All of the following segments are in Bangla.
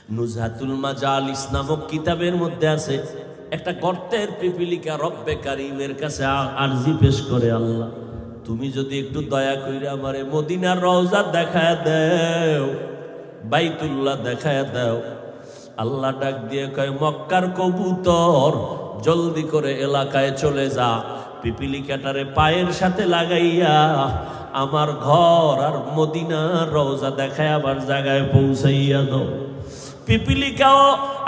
নুজহাতুল মাজালিস নামক কিতাবের মধ্যে আছে, একটা গর্তের পিপিলিকা রব্বে কারিমের কাছে আরজি পেশ করে, আল্লাহ তুমি যদি একটু দয়া করে আমারে মদিনার রওজা দেখায় দাও, বাইতুল্লাহ দেখায় দাও। আল্লাহ ডাক দিয়ে কয়, মক্কার কবুতর জলদি করে এলাকায় চলে যা, পিপিলিকাটারে পায়ের সাথে লাগাইয়া আমার ঘর আর মদিনার রওজা দেখায় আবার জায়গায় পৌঁছাইয়া দাও। পিপিলিকাও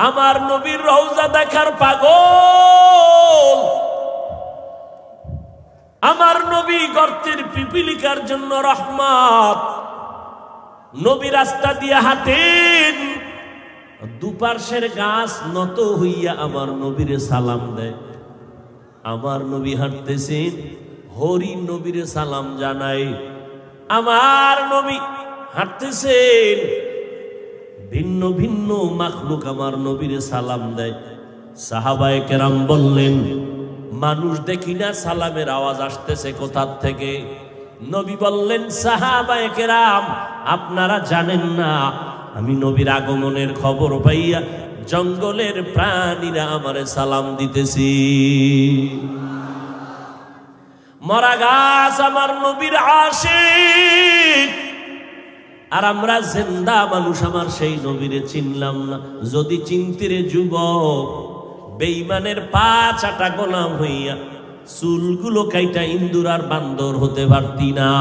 আমার নবীর রওজা দেখার পাগল। আমার নবী গর্তের পিপিলিকার জন্য রহমত। নবী রাস্তা দিয়ে হাঁটেন, দুপার্শ্বের গাছ নত হইয়া আমার নবীরে সালাম দেয়। আমার নবী হাঁটতেছেন, হরিণ নবীরে সালাম জানায়। আমার নবী হাঁটতেছেন, ভিন্ন ভিন্ন মাখলুক আমার নবীরে সালাম দেয়। সাহাবায়ে কেরাম বললেন, মানুষ দেখি না, সালামের আওয়াজ আসতেছে কোথার থেকে? নবী বললেন, সাহাবায়ে কেরাম আপনারা জানেন না, আমি নবীর আগমনের খবর পাইয়া জঙ্গলের প্রাণীরা আমারে সালাম দিতেছি। মরা গাছ আমার নবীর আশিক, আর আমরা জিন্দা মানুষ আমার সেই নবীরে চিনলাম না। যদি চিনতিরে যুবক, বেঈমানের পা চাটা গোলাম হইয়া চুলগুলো কাইটা ইন্দুর আর বান্দর হতে পারতি না।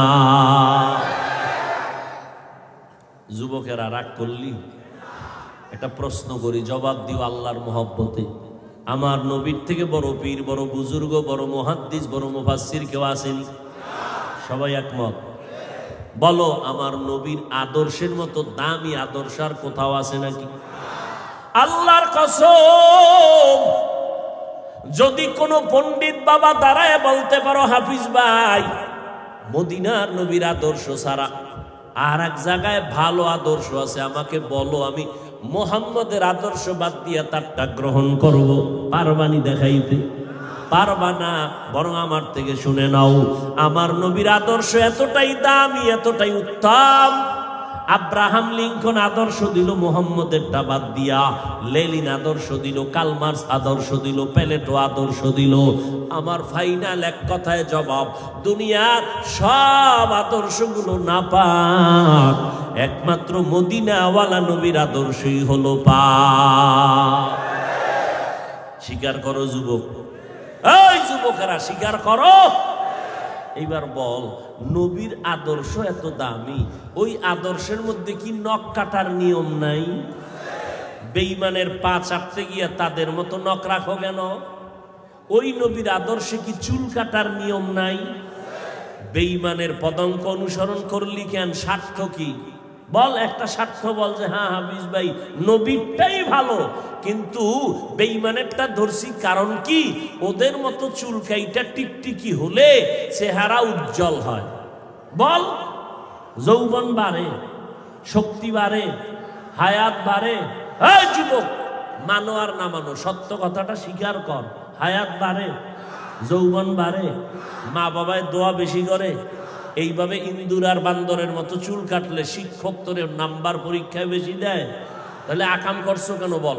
যুবকেরা রাগ করলি? একটা প্রশ্ন করি, জবাব দিও আল্লাহর মহব্বতে। আমার নবীর থেকে বড় পীর, বড় বুজুর্গ, বড় মুহাদ্দিস, বড় মুফাসসির কেউ আসেনি? সবাই একমত? বলো, আমার নবীর আদর্শের মতো দামি আদর্শ আর কোথাও আছে নাকি? আল্লাহর কসম, যদি কোনো পণ্ডিত বাবা দাঁড়ায় বলতে পারো, হাফিজ ভাই মদিনার নবীর আদর্শ ছাড়া আর এক জায়গায় ভালো আদর্শ আছে, আমাকে বলো, আমি মুহাম্মদের আদর্শ বাদ দিয়া তারটা গ্রহণ করব। পারবানি দেখাইতে? পারবা না। বরং আমার থেকে শুনে নাও, আমার নবীর আদর্শ এতটাই দামি, এতটাই উত্তম। আব্রাহাম লিঙ্কন আদর্শ দিল মুহাম্মদেরটা বাদ দিয়া, লেনিন আদর্শ দিল, কালমার্স আদর্শ দিল, প্যালেটো আদর্শ দিল। আমার ফাইনাল এক কথায় জবাব, দুনিয়ার সব আদর্শগুলো নাপাক, একমাত্র মদিনাওয়ালা নবীর আদর্শই হলো পাক। স্বীকার করো যুবক, এই যুবকেরা স্বীকার করো। এইবার বল, নবীর আদর্শ এত দামি, ওই আদর্শের মধ্যে কি নখ কাটার নিয়ম নাই? বেঈমানের পা চাপতে গিয়া তাদের মতো নখ রাখো কেন? ওই নবীর আদর্শে কি চুল কাটার নিয়ম নাই? বেঈমানের পদঙ্ক অনুসরণ করলি কেন? স্বার্থ কি? বল একটা স্বার্থ বল যে হ্যাঁ হাফিজ ভাই নবীরটাই ভালো, কিন্তু বেঈমানেরটা ধরছি কারণ কি? ওদের মতো চুলকাইটা টিকটিকি হলে চেহারা উজ্জ্বল হয়। বল, যৌবন বাড়ে, শক্তি বাড়ে, হায়াত বাড়ে। এই যুবক, মানো আর না মানো, সত্য কথাটা স্বীকার কর। হায়াত বাড়ে, যৌবন বাড়ে, মা বাবায় দোয়া বেশি করে। এইভাবে ইন্দুর আর বান্দরের মতো চুল কাটলে শিক্ষক তোর নাম্বার পরীক্ষায় বেশি দেয়। তাহলে আকাম করছো কেন? বল,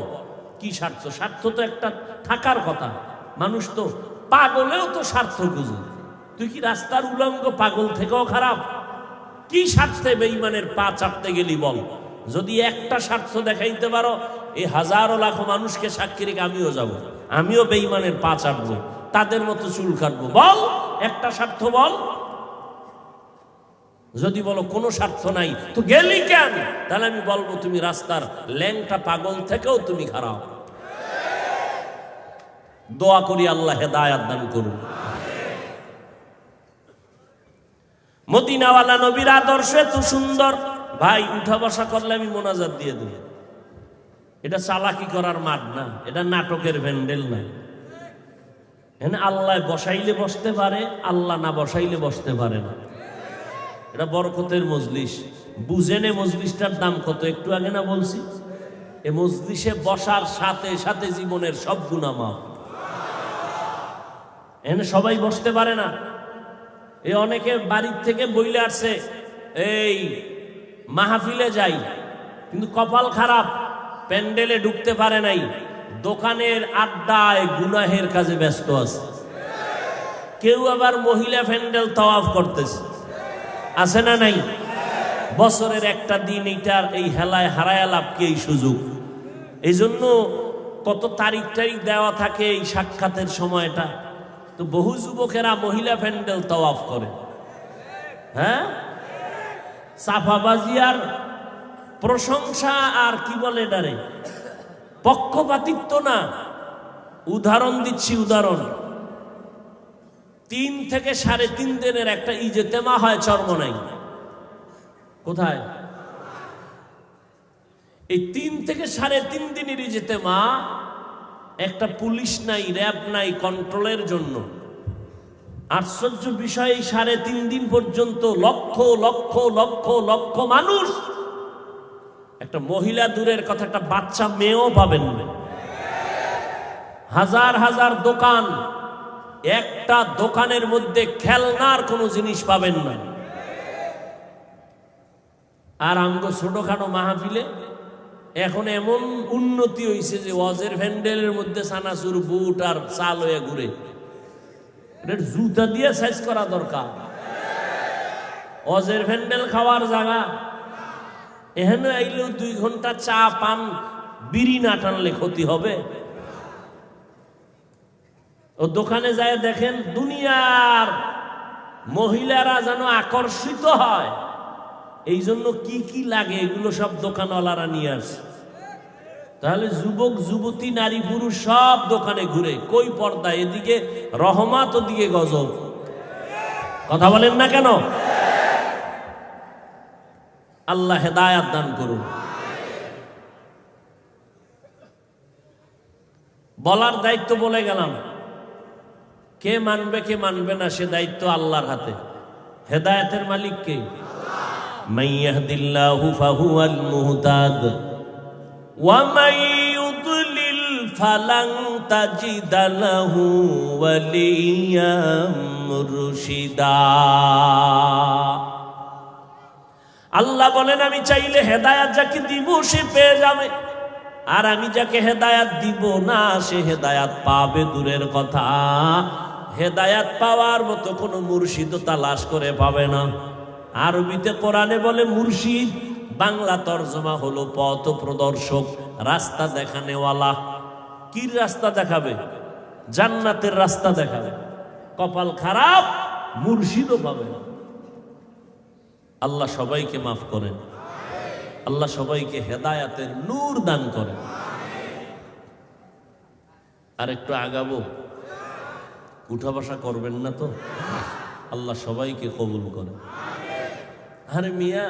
কি স্বার্থ? স্বার্থ তো একটা থাকার কথা। মানুষ তো পাগলেও তো স্বার্থ খুঁজে। তুই কি রাস্তার উলঙ্গ পাগল থেকেও খারাপ? কি স্বার্থে বেঈমানের পা চাপতে গেলি বল? যদি একটা স্বার্থ দেখাইতে পারো, এই হাজারো লাখো মানুষকে সাক্ষী রেখে আমিও যাব, আমিও বেঈমানের পা চাপবো, তাদের মতো চুল কাটবো। বল একটা স্বার্থ বল। যদি বলো কোনো স্বার্থ নাই, তো গেলি কেন? তাহলে আমি বলবো তুমি রাস্তার ল্যাংটা পাগল থেকেও তুমি খারাপ। দোয়া করি আল্লাহ হেদায়াত দান করুন। মদিনাওয়ালা নবীর আদর্শ এত সুন্দর, ভাই উঠা বসা করলে আমি মোনাজাত দিয়ে দেব। এটা চালাকি করার মাঠ না, এটা নাটকের ভ্যান্ডেল না। এখানে আল্লাহ বসাইলে বসতে পারে, আল্লাহ না বসাইলে বসতে পারে না। এটা বরকতের মজলিস। বুঝেনে মজলিসটার দাম কত? একটু আগে না বলছি, এ মজলিসে বসার সাথে সাথে জীবনের সব গুনাহ মাফ। এখানে সবাই বসতে পারে না। এ অনেকে বাড়ির থেকে বইলে আসছে, এই মাহফিলে যাই, কিন্তু কপাল খারাপ, প্যান্ডেলে ঢুকতে পারে নাই, দোকানের আড্ডায় গুনাহের কাজে ব্যস্ত আছে। কেউ আবার মহিলা প্যান্ডেল তাওয়াফ করতেছে, আছে না নাই? বছরের একটা দিন এইটার এই হেলায় হারায় লাভ কি এই সুযোগ। এই জন্য কত তারিখ দেওয়া থাকে এই সাক্ষাতের সময়টা, তো বহু যুবকেরা মহিলা প্যান্ডেল তাওয়াফ করে। হ্যাঁ, সাফাবাজি আর প্রশংসা আর কি বলে এটারে, পক্ষপাতিত্ব না। উদাহরণ দিচ্ছি, উদাহরণ 3 থেকে 3.5 দিনের একটা ইজতেমা হয় চরমনাই। কোথায়? এই 3 থেকে 3.5 দিনের ইজতেমা, একটা পুলিশ নাই, র্যাব নাই কন্ট্রোলের জন্য। আশ্চর্য বিষয়, 3.5 দিন পর্যন্ত লক্ষ লক্ষ লক্ষ লক্ষ মানুষ, একটা মহিলা দূরের কথা, একটা বাচ্চা মেয়েও পাবেন না। হাজার হাজার দোকান, একটা দোকানের মধ্যে খেলনার কোনো জিনিস পাবেন না। আর আমগো ছোটখাটো মাহফিলে এখন এমন উন্নতি হয়েছে যে ওয়াজের প্যান্ডেলের মধ্যে সানাসুর বুট আর চাল হয়ে ঘুরে, এটার জুতা দিয়ে সাইজ করা দরকার। ওয়াজের প্যান্ডেল খাওয়ার জায়গা, এখানে আইলেও 2 ঘন্টা চা পান বিড়ি না টানলে ক্ষতি হবে। ও দোকানে যায় দেখেন, দুনিয়ার মহিলারা যেন আকর্ষিত হয়, এই জন্য কি কি লাগে এগুলো সব দোকানওয়ালারা নিয়ে আসে। তাহলে যুবক যুবতী নারী পুরুষ সব দোকানে ঘুরে, কই পর্দা, এদিকে রহমত ওদিকে গজব। কথা বলেন না কেন? আল্লাহ হেদায়াত দান করুন। বলার দায়িত্ব বলে গেলাম, কে মানবে কে মানবে না সে দায়িত্ব আল্লাহর হাতে। হেদায়েতের মালিক কে? মান ইয়াহদিল্লাহু ফাহুয়াল মুহতাদ ওয়া মান ইউদ্লিল ফালান তাজিদ লাহু ওয়ালিয়্যাম মুরশিদা। আল্লাহ বলেন, আমি চাইলে হেদায়েত যাকে দিব সে পেয়ে যাবে, আর আমি যাকে হেদায়েত দিব না সে হেদায়েত পাবে দূরের কথা, হেদায়েত পাওয়ার মতো কোনো মুর্শিদ তালাশ করে পাবে না। আরবিতে কোরআনে বলে মুর্শিদ, বাংলা তরজমা হলো পথ প্রদর্শক, রাস্তা দেখানেওয়ালা। কি রাস্তা দেখাবে? জান্নাতের রাস্তা দেখাবে। কপাল খারাপ, মুর্শিদও পাবে না। আল্লাহ সবাইকে মাফ করেন, আল্লাহ সবাইকে হেদায়াতের নূর দান করেন। আর একটু আগাবো, উঠা বসা করবেন না তো? আল্লাহ সবাইকে কবুল করেন। আরে মিয়া,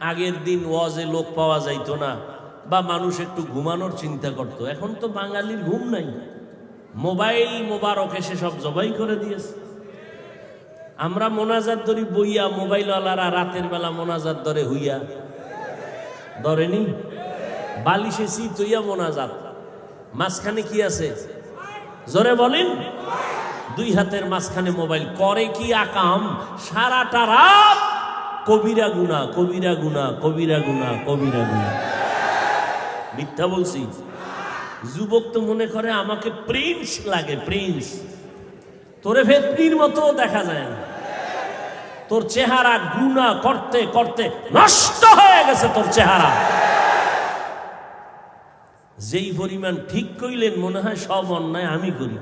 আগের দিন ওয়াজে লোক পাওয়া যাইতো না, বা মানুষ একটু ঘুমানোর চিন্তা করতো, এখন তো বাঙালির ঘুম নাই। মোবাইল মোবারক এসে সব জবাই করে দিয়েছে। আমরা মোনাজাত ধরি বইয়া, মোবাইলওয়ালারা রাতের বেলা মোনাজাত ধরে হইয়া ধরেনি, বালিশে সিট হইয়া মোনাজাত। মাঝখানে কি আছে জোরে বলেন? 2 হাতের মাঝখানে মোবাইল। করে কি আকাম? সারাটা রাত কবিরা গুনাহ, কবিরা গুনাহ, কবিরা গুনাহ, কবিরা গুনাহ। মিথ্যা বলছি? যুবক তো মনে করে আমাকে প্রিন্স লাগে, প্রিন্স। তোরে ভেতনির মতো দেখা যায় না, তোর চেহারা গুনাহ করতে করতে নষ্ট হয়ে গেছে তোর চেহারা। যেই পরিমাণ ঠিক কইলেন মনে হয় সব অন্যায় আমি করি।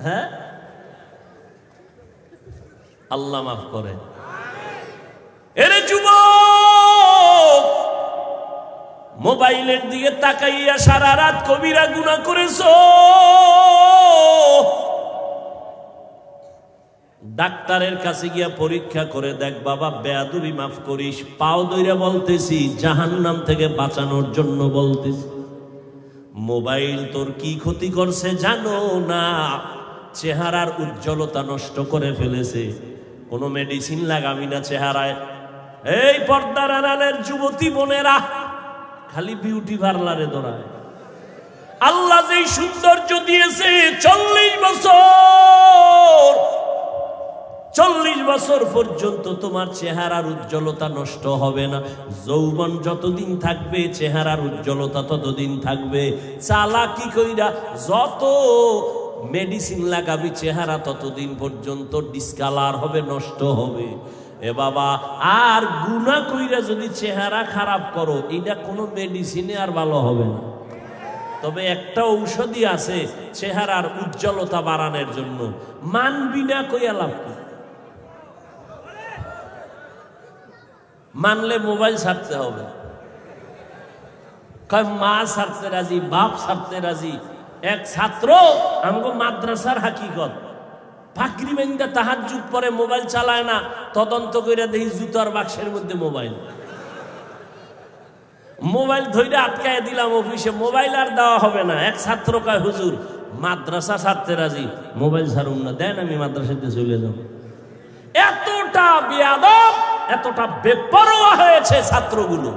হ্যাঁ, আল্লাহ মাফ করে। এরে যুবক, মোবাইলের দিকে তাকাইয়া সারা রাত কবিরা গুনাহ করেছো। ডাক্তারের কাছে গিয়া পরীক্ষা করে দেখ বাবা, বেয়াদবি মাফ করিস। পাও দইরা বলতেছি, জাহান্নাম থেকে বাঁচানোর জন্য বলতেছি। মোবাইল তোর কি ক্ষতি করছে জানো না? চেহারার উজ্জ্বলতা নষ্ট করে ফেলেছে। কোনো মেডিসিন লাগাবি না চেহারায়। এই পর্দার আড়ালের যুবতী বোনেরা খালি বিউটি পার্লারে দৌড়ায়। আল্লাহ যেই সৌন্দর্য দিয়েছে, 40 বছর 40 বছর পর্যন্ত তোমার চেহারার উজ্জ্বলতা নষ্ট হবে না। যৌবন যতদিন থাকবে চেহারার উজ্জ্বলতা ততদিন থাকবে। চালাকি কইরা যত মেডিসিন লাগাবি চেহারা ততদিন পর্যন্ত ডিসকালার হবে, নষ্ট হবে। এ বাবা, আর গুনাহ কইরা যদি চেহারা খারাপ করো, এটা কোনো মেডিসিনে আর ভালো হবে না। তবে একটা ঔষধি আছে চেহারার উজ্জ্বলতা বাড়ানোর জন্য, মানবি না কইয়া লাভ কি? মানলে মোবাইল ছাড়তে হবে। কয় মা ছাড়তে রাজি, বাপ ছাড়তে রাজি। এক ছাত্র আমগো মাদ্রাসার হাকিকত, ফাকরি বেন্দা তাহাজ্জুদ পরে মোবাইল চালায় না, তদন্ত কইরা দেখি জুতার বাক্সের মধ্যে মোবাইল। মোবাইল ধইরা আটকায় দিলাম অফিসে, মোবাইল আর দেওয়া হবে না। এক ছাত্র কয় হুজুর মাদ্রাসা ছাড়তে রাজি, মোবাইল ছাড়ুন না, দেন আমি মাদ্রাসাতে চলে যাব। এতটা বেয়াদব, এতটা বেপরোয়া হয়েছে ছাত্রগুলো।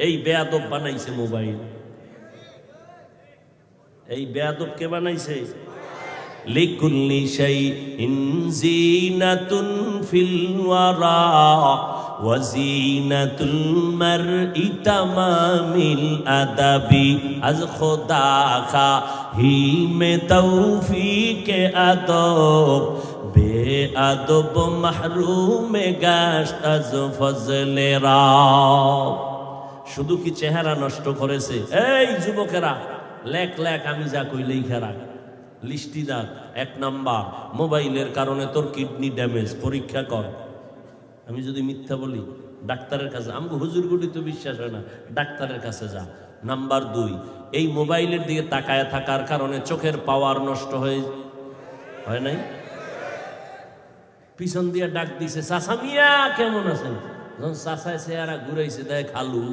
এই বেয়াদব বানাইছে মোবাইল। এই বেয়াদব কে বানাইছে? লিকুল্লি শাইইন জিনাতুন ফিল ওয়ারা ওয়া জিনাতুল মারই তামামিল আদাবি আজ খোদা খা হি মে তৌফিকে আদব বেআদব মাহরুম গাশত আজ ফজলে রাব। শুধু কি চেহারা নষ্ট করেছে? এই যুবকেরা, লেখ লেখ, আমি যা কইলেই খেরা লিস্টি দাগ। 1 নাম্বার, মোবাইলের কারণে তোর কিডনি ড্যামেজ, পরীক্ষা কর। আমি যদি মিথ্যা বলি ডাক্তারের কাছে, আমাকে হুজুরগুলি তো বিশ্বাস হয় না, ডাক্তারের কাছে যা। নাম্বার 2, এই মোবাইলের দিকে তাকায় থাকার কারণে চোখের পাওয়ার নষ্ট হয় নাই? পিছন দিয়ে ডাক দিছে, চাচা মিয়া কেমন আছেন? যখন চাচায় চেহারা ঘুরাইছে দেয় খালু।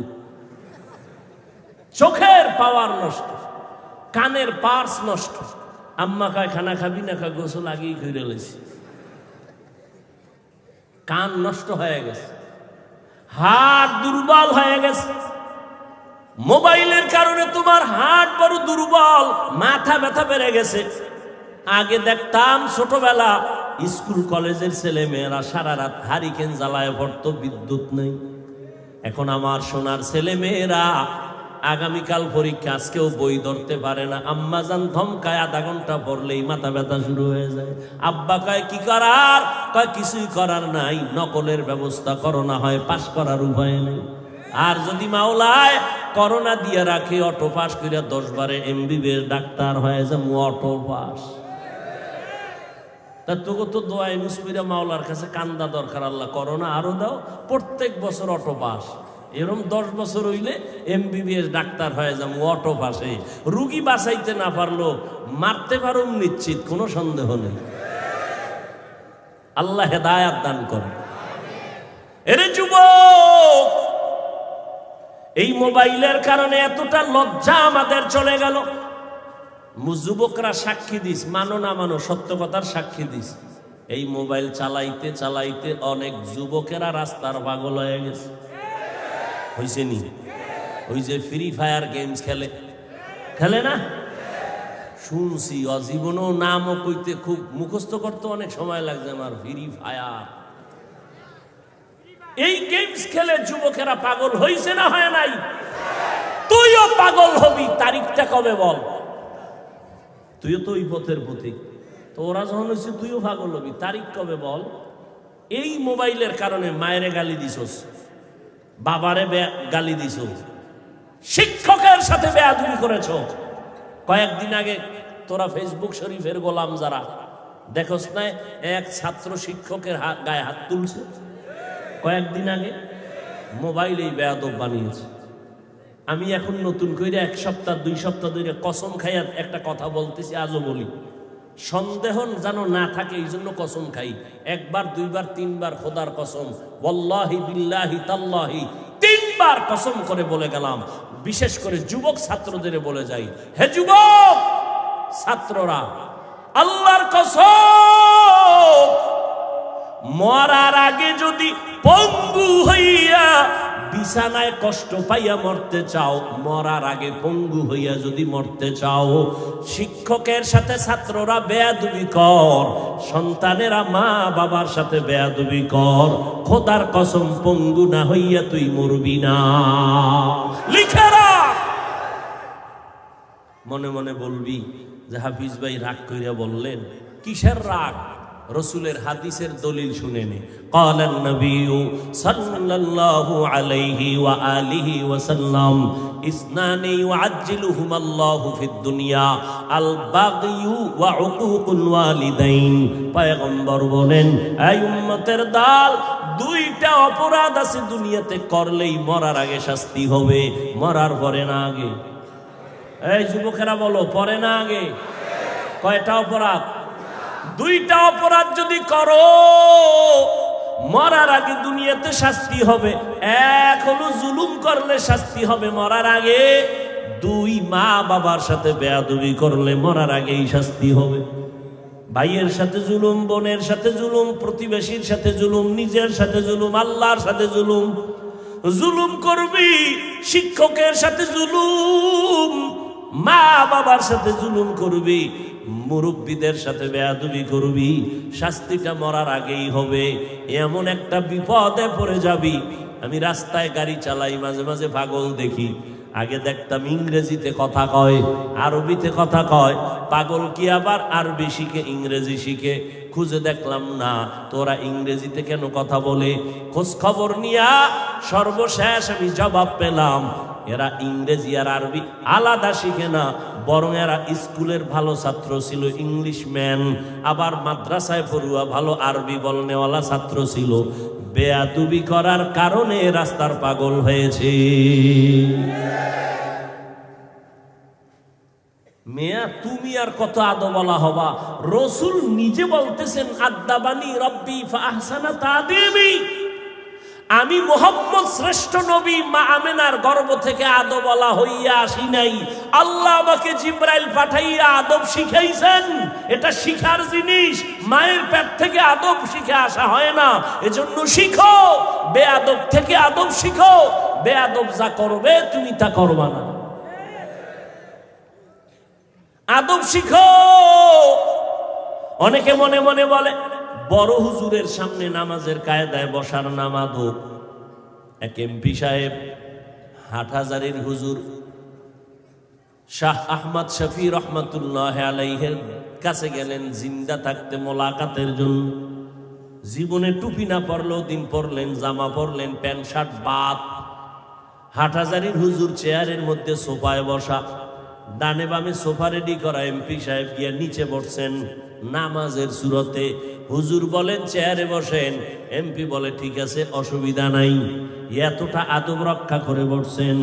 চোখের পাওয়ার নষ্ট, কানের পার্স নষ্ট। আম্মা কয় খানা খাবি না? কয় গোসল আগেই করে লইছি। কান নষ্ট হয়ে গেছে, হাড় দুর্বল হয়ে গেছে। মোবাইলের কারণে তোমার হাড় বড় দুর্বল, মাথা ব্যথা বেড়ে গেছে। আগে দেখতাম ছোটবেলা স্কুল কলেজের ছেলে মেয়েরা সারা রাত হারিকেন জ্বালায় পড়তো, বিদ্যুৎ নেই। এখন আমার সোনার ছেলে মেয়েরা আগামীকাল পরীক্ষা, আজকেও বই ধরতে পারে না। আম্মা জান ধমকায়, আধা ঘন্টা পড়লেই মাথা ব্যথা শুরু হয়ে যায়। আব্বা কয় কি করার? কয় কিছুই করার নাই, নকলের ব্যবস্থা করো, না হয় পাশ করার উপায় নেই। আর যদি মাওলায় করোনা দিয়ে রাখে, অটো পাস করে 10 বারে MBBS ডাক্তার হয়ে যায়, অটো পাস। তা তোকে তো দোয়াই মুসমিরা মাওলার কাছে কান্দা দরকার, আল্লাহ করোনা আরো দাও, প্রত্যেক বছর অটো পাস। এরকম 10 বছর হইলে MBBS ডাক্তার হয়ে যাবো, অটো পাশে। রুগী বাঁচাইতে না পারলো মারতে পারুম নিশ্চিত, কোনো সন্দেহ নেই। আল্লাহ হেদায়াত দান করে। এরে যুবক, এই মোবাইলের কারণে এতটা লজ্জা আমাদের চলে গেল। যুবকরা সাক্ষী দিস, মানো না মানো, সত্য কথার সাক্ষী দিস। এই মোবাইল চালাইতে চালাইতে অনেক যুবকেরা রাস্তার পাগল হয়ে গেছে। হইছে নি? ওই যে ফ্রি ফায়ার গেমস খেলে না, শুনছি। অজীবনও নামও কইতে খুব মুখস্থ করতে অনেক সময় লাগছে আমার। ফ্রি ফায়ার, এই গেমস খেলে যুবকেরা পাগল হইছে না হয় নাই? তুইও পাগল হবি, তারিখটা কবে বল? তুইও তো ওই পথের পথিক, তো ওরা যখন হয়েছে তুইও পাগল হবি, তারিখ কবে বল? এই মোবাইলের কারণে মায়েরে গালি দিছস, বাবারে গালি দিছ, শিক্ষকের সাথে বেয়াদবি করেছ। কয়েকদিন আগে তোরা ফেসবুক শরীফের গোলাম যারা দেখোস না, এক ছাত্র শিক্ষকের গায়ে হাত তুলছে কয়েকদিন আগে। মোবাইলেই বেয়াদব বানিয়েছে। আমি এখন নতুন করে 1 সপ্তাহ 2 সপ্তাহ ধরে কসম খাইয়া একটা কথা বলতেছি, আজও বলি, সন্দেহ যেন না থাকে এই জন্য কসম খাই। 1 বার 2 বার 3 বার খোদার কসম, ওয়াল্লাহি বিল্লাহি তাল্লাহি 3 বার কসম করে বলে গেলাম। বিশেষ করে যুবক ছাত্রদের বলে যাই, হে যুবক ছাত্ররা, আল্লাহর কসম, মরার আগে যদি পঙ্গু হইয়া বিছানায় কষ্ট পাইয়া মরতে চাও, মরার আগে পঙ্গু হইয়া যদি মরতে চাও, শিক্ষকের সাথে ছাত্ররা বেয়াদবি কর, সন্তানেরা মা বাবার সাথে বেয়াদবি কর, খোদার কসম পঙ্গু না হইয়া তুই মরবি না। লিখে রাখ। মনে মনে বলবি যে হাফিজ ভাই রাগ কইরা বললেন, কিসের রাগ? রসুলের হাদিসের দলিল শুনে নে। ক্বালান নবিয়্যু সাল্লাল্লাহু আলাইহি ওয়া আলিহি ওয়াসাল্লাম ইসনানি ইউআজ্জিলুহুমাল্লাহু ফিদ দুনিয়া আল বাগয়ু ওয়া উকুকুল ওয়ালিদাইন। পয়গম্বর বলেন, এই উম্মতের দল, দুইটা অপরাধ আছে দুনিয়াতে, করলেই মরার আগে শাস্তি হবে। মরার পরে না আগে? এই যুবকেরা বলো, পরে না আগে? কয়টা অপরাধ? দুইটা অপরাধ যদি করো মরার আগে দুনিয়াতে শাস্তি হবে। এক হলো জুলুম করলে শাস্তি হবে মরার আগে, দুই মা বাবার সাথে বেয়াদবি করলে মরার আগেই শাস্তি হবে। ভাইয়ের সাথে জুলুম, বোনের সাথে জুলুম, প্রতিবেশীর সাথে জুলুম, নিজের সাথে জুলুম, আল্লাহর সাথে জুলুম। জুলুম করবি, শিক্ষকের সাথে জুলুম, মা বাবার সাথে জুলুম করবি, মুরব্বীদের সাথে বেয়াদবি করবি, শাস্তিটা মরার আগেই হবে। এমন একটা বিপদে পড়ে যাবি। আমি রাস্তায় গাড়ি চালাই, মাঝে মাঝে পাগল দেখি। আগে দেখতাম ইংরেজিতে কথা কয়, আরবিতে কথা কয়। পাগল কি আবার আরবি শিখে, ইংরেজি শিখে? খুঁজে দেখলাম না। তোরা ইংরেজিতে কেন কথা বলে? খোঁজ খবর নিয়া সর্বশেষ আমি জবাব পেলাম, এরা ইংরেজি আর আরবি আলাদা শিখে না, বরং এরা স্কুলের ভালো ছাত্র ছিল, ইংলিশ ম্যান, আবার মাদ্রাসায় পড়ুয়া ভালো আরবি বলনেওয়ালা ছাত্র ছিল। বেয়াদবি করার কারণে রাস্তার পাগল হয়েছে। মেয়া তুমি আর কত আদওয়ালা হবা? রসুল নিজে বলতেছেন, আদাবানি রব্বি ফাহসানা তাদিবি। আমি মুহাম্মদ শ্রেষ্ঠ নবী, মা আমেনার গর্ভ থেকে আদওয়ালা হইয়া আসি নাই। আল্লাহ আমাকে জিবরাইল পাঠাইয়া আদব শিখাইছেন। এটা শিখার জিনিস, মায়ের পেট থেকে আদব শিখে আসা হয় না। এজন্য শিখো, বেয়াদব থেকে আদব শিখো। বেয়াদব যা করবে তুমি তা করবা না। আদব শিখো। অনেকে মনে মনে বলে, বড় হুজুরের সামনে নামাজের কায়দায় বসার নাম আদব। এক এমপি সাহেব হাটহাজারীর হুজুর শাহ আহমদ শফি রহমতুল্লাহ আলাইহির কাছে গেলেন জিন্দা থাকতে মোলাকাতের জন্য। জীবনে টুপি না পরলেও দিন পরলেন, জামা পরলেন, প্যান্ট শার্ট বাদ। হাটহাজারীর হুজুর চেয়ারের মধ্যে সোফায় বসা, ডানে বামে সোফা রেডি করা। এমপি সাহেব গিয়া নিচে বসছেন নামাজের সুরতে। হুজুর বলেন চেয়ারে বসেন, এমপি বলে ঠিক আছে, অসুবিধা নাই। এতটা আদব রক্ষা করে বসছেন,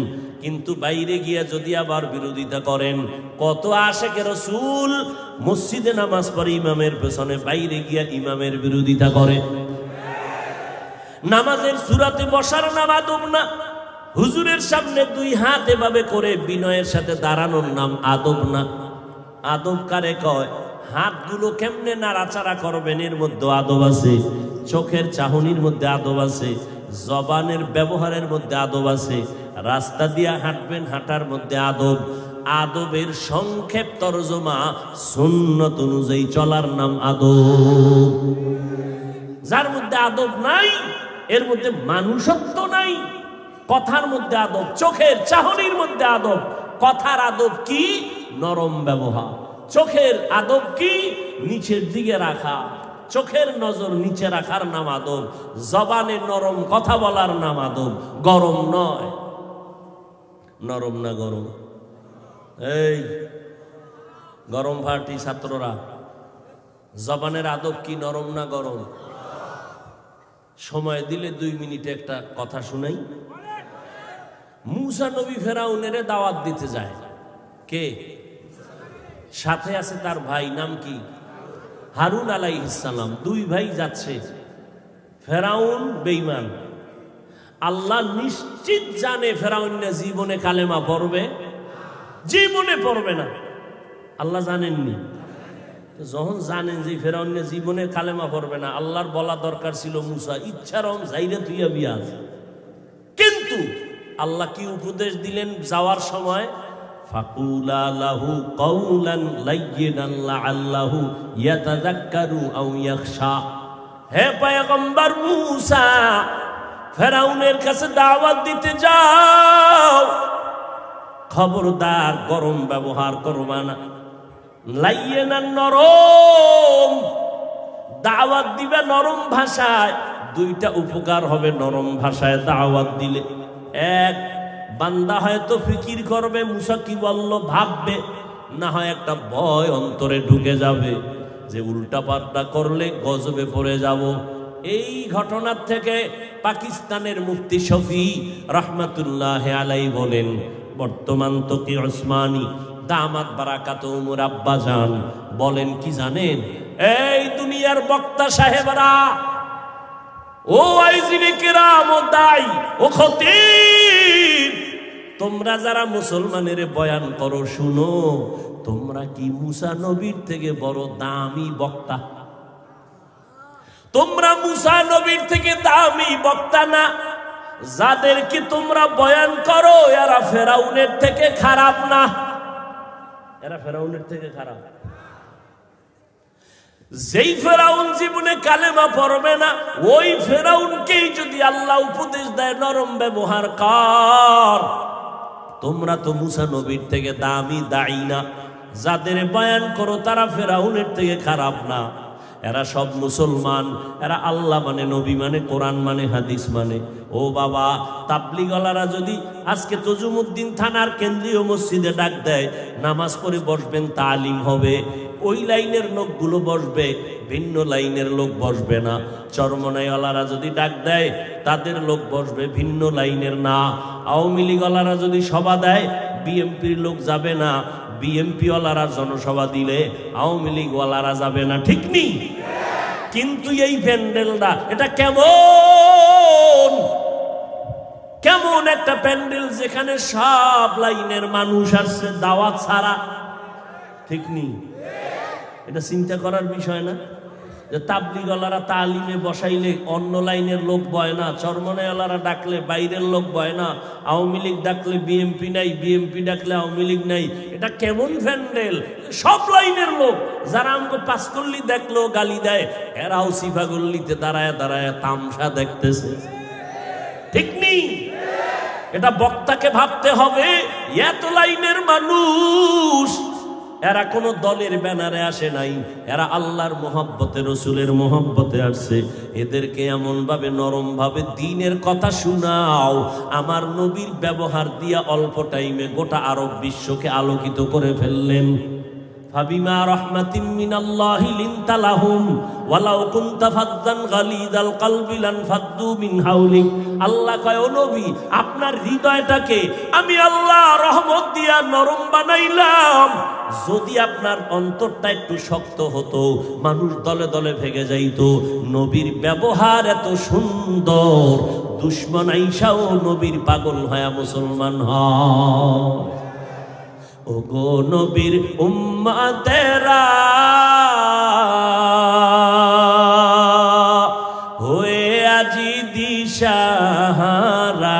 কিন্তু বাইরে গিয়া যদি আবার বিরোধিতা করেন, কত আশেকে রাসূল মসজিদে নামাজ পড়ে ইমামের পেছনে, বাইরে গিয়া ইমামের বিরোধিতা করে। নামাজের সুরাতে বসার নাম আদব না। হুজুরের সামনে দুই হাত এভাবে করে বিনয়ের সাথে দাঁড়ানোর নাম আদব না। আদব কারে কয়? হাতগুলো কেমনে নাড়াচাড়া করবেন এর মধ্যে আদব আছে, চোখের চাহনির মধ্যে আদব আছে, জবানের ব্যবহারের মধ্যে আদব আছে, রাস্তা দিয়ে হাঁটবেন হাঁটার মধ্যে আদব। আদবের সংক্ষেপ তরজমা সুন্নত অনুযায়ী চলার নাম আদব। যার মধ্যে আদব নাই, এর মধ্যে মানুষত্ব নাই। কথার মধ্যে আদব, চোখের চাহনির মধ্যে আদব। কথার আদব কি? নরম ব্যবহার। চোখের আদব কি? নিচের দিকে রাখা। চোখের নজর নিচে রাখার নাম আদব। জবানে নরম কথা বলার নাম আদব, গরম নয়। নরম না গরম? এই গরম পার্টি ছাত্ররা, জবানের আদব কি নরম না গরম? সময় দিলে 2 মিনিটে একটা কথা শুনাই। মুসা নবী ফেরাউনের দাওয়াত দিতে যায়। কে সাথে আছে? তার ভাই। নাম কি? হারুন আলাইহিস সালাম। 2 ভাই যাচ্ছে। ফেরাউন বেঈমান। আল্লাহ নিশ্চিত জানে ফেরাউন জীবনে কালেমা পড়বে, জীবনে পড়বে না। আল্লাহ জানেননি? যখন জানেন যে ফেরাউন জীবনে কালেমা পড়বে না, আল্লাহর বলা দরকার ছিল মুসা ইচ্ছারম যাইরে তুইয়া বিয়াজ। কিন্তু আল্লাহ কি উপদেশ দিলেন যাওয়ার সময়? ফাকুলা লাহু কাওলান লাইয়িনান লাআল্লাহু ইয়াতাযাক্কারু আও ইয়াখশা। হে পয়গম্বর মূসা, ফেরাউনের কাছে দাওয়াত দিতে যাও, খবরদার গরম ব্যবহার করবা না। লাইয়িনান নরম, দাওয়াত দিবে নরম ভাষায়। দুইটা উপকার হবে নরম ভাষায় দাওয়াত দিলে। এক, বান্দা হয়তো ফিকির করবে মুসা কি বলল, ভাববে, না হয় একটা ভয় অন্তরে ঢুকে যাবে যে উল্টা পাল্টা করলে গজবে পড়ে যাব। এই ঘটনার থেকে পাকিস্তানের মুফতি শফি রহমাতুল্লাহ আলাই বলেন, বর্তমান তকি ওসমানী দামাত বারাকাত উমর আব্বাজান বলেন কি জানেন? এই দুনিয়ার বক্তা সাহেবরা, ও আইজিনে কেরাম, ও দাই, ও খতিব, তোমরা যারা মুসলমানের বয়ান করো শুনো, তোমরা কি মুসা নবীর থেকে বড় দামি বক্তা? তোমরা মুসা নবীর থেকে দামি বক্তা না। যাদেরকে তোমরা বয়ান করো এরা ফেরাউনের থেকে খারাপ না। এরা ফেরাউনের থেকে খারাপ। যেই ফেরাউন জীবনে কালেমা পড়বে না, ওই ফেরাউনকেই যদি আল্লাহ উপদেশ দেয় নরম ব্যবহার কর, তোমরা তো মুসা নবীর থেকে দামি দায়ী না। যাদের বয়ান করো তারা ফেরাউনের থেকে খারাপ না। এরা সব মুসলমান, এরা আল্লাহ মানে, নবী মানে, কোরআন মানে, হাদিস মানে। ও বাবা, তাবলিগলারা যদি আজকে তজুমুদ্দিন থানার কেন্দ্রীয় মসজিদে ডাক দেয় নামাজ পড়ে বসবেন, তালিম হবে, ওই লাইনের লোকগুলো বসবে, ভিন্ন লাইনের লোক বসবে না। চরমনাইওয়ালারা যদি ডাক দেয় তাদের লোক বসবে, ভিন্ন লাইনের না। আওয়ামী লীগওয়ালারা যদি সভা দেয় বিএমপির লোক যাবে না, বিএমপি ওয়ালারা জনসভা দিলে আওয়ামী লীগ ওয়ালারা যাবে না, ঠিক নেই? কিন্তু এই প্যান্ডেলটা এটা কেমন কেমন একটা প্যান্ডেল, যেখানে সব লাইনের মানুষ আসছে দাওয়াত ছাড়া, ঠিক নেই? এটা চিন্তা করার বিষয় না যে তাবলিগওয়ালারা তালিমে বসাইলে অন্য লাইনের লোক বয় না, চরমনাইওয়ালারা ডাকলে বাইরের লোক বয় না, আওয়ামী লীগ ডাকলে বিএমপি নাই, বিএমপি ডাকলে আওয়ামী লীগ নাই। এটা কেমন প্যান্ডেল? সব লাইনের লোক, যারা আমাকে পাঁচকল্লি দেখলো গালি দেয়, এরাও সিফাগল্লিতে দাঁড়ায় দাঁড়ায় তামসা দেখতেছে, ঠিক নেই? এটা বক্তাকে ভাবতে হবে, এত লাইনের মানুষ, এরা কোন দলের ব্যানারে আসে নাই, এরা আল্লাহর মোহাব্বতে, রসুলের মোহাব্বতে আসছে। এদেরকে এমন ভাবে নরম ভাবে দ্বীনের কথা শোনাও, আমার নবীর ব্যবহার দিয়া অল্প টাইমে গোটা আরব বিশ্বকে আলোকিত করে ফেললেন। ফাবিমা রাহমাতিন মিনাল্লাহি লিনতা লাহুম ওয়ালাউ কুনতা ফাদ্দান গালিযাল কলবি লানফাদ্দু মিন হাওলিক। আল্লাহ কয়, ও নবী, আপনার হৃদয়টাকে আমি আল্লাহ রহমত দিয়া নরম বানাইলাম। যদি আপনার অন্তরটা একটু শক্ত হতো, মানুষ দলে দলে ভেঙে যাইতো। নবীর ব্যবহার এত সুন্দর, দুশমন আইসাও নবীর পাগল হয়া মুসলমান হয়। ও গো নবীর উম্মতেরা, হয়ে আজি দিশাহারা,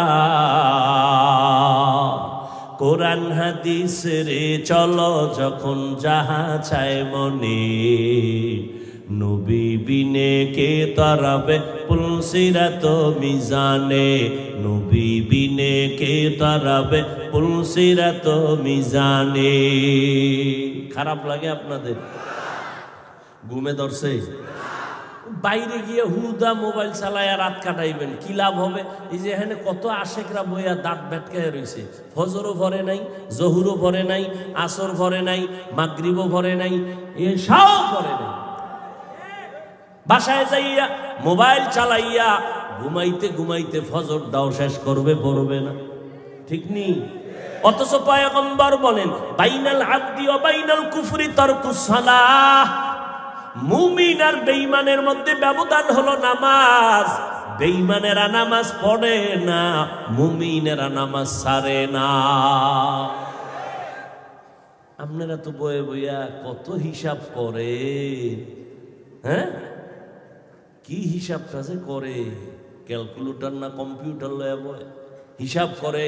কোরআন হাদিস রে চলো যখন যাহা চায় মনে, নবী বিনে কে তারাবে পুলসিরাত মিজানে, নবী বিনে কে তারাবে পুলসিরাত মিজানে। খারাপ লাগে আপনাদের? ঘুমে ধরছে? বাইরে গিয়ে হুদা মোবাইল চালায় রাত কাটাইবেন, কি লাভ হবে? এই যে এখানে কত আশেকরা বইয়া দাঁত ভেটকে রয়েছে, ফজরও ভরে নাই, জহুরও ভরে নাই, আসর ভরে নাই, মাগরিবও ভরে নাই, এসব ভরে নাই। বাসায় যাইয়া মোবাইল চালাইয়া ঘুমাইতে ঘুমাইতে ফজর দাও শেষ করবে, পড়বে না, ঠিক নেই? অথচ পয়গম্বর বলেন, বাইনাল আবদি ওয়া বাইনাল কুফরি তারকুস সালাহ। মুমিন আর বেঈমানের মধ্যে ব্যবধান হলো নামাজ। বেঈমানেরা নামাজ পড়ে না, মুমিনেরা নামাজ ছাড়ে না। আপনারা তো বয়ে বইয়া কত হিসাব করে, হ্যাঁ? কি হিসাবটা যে করে, ক্যালকুলেটর না কম্পিউটার লয়া বয়? হিসাব করে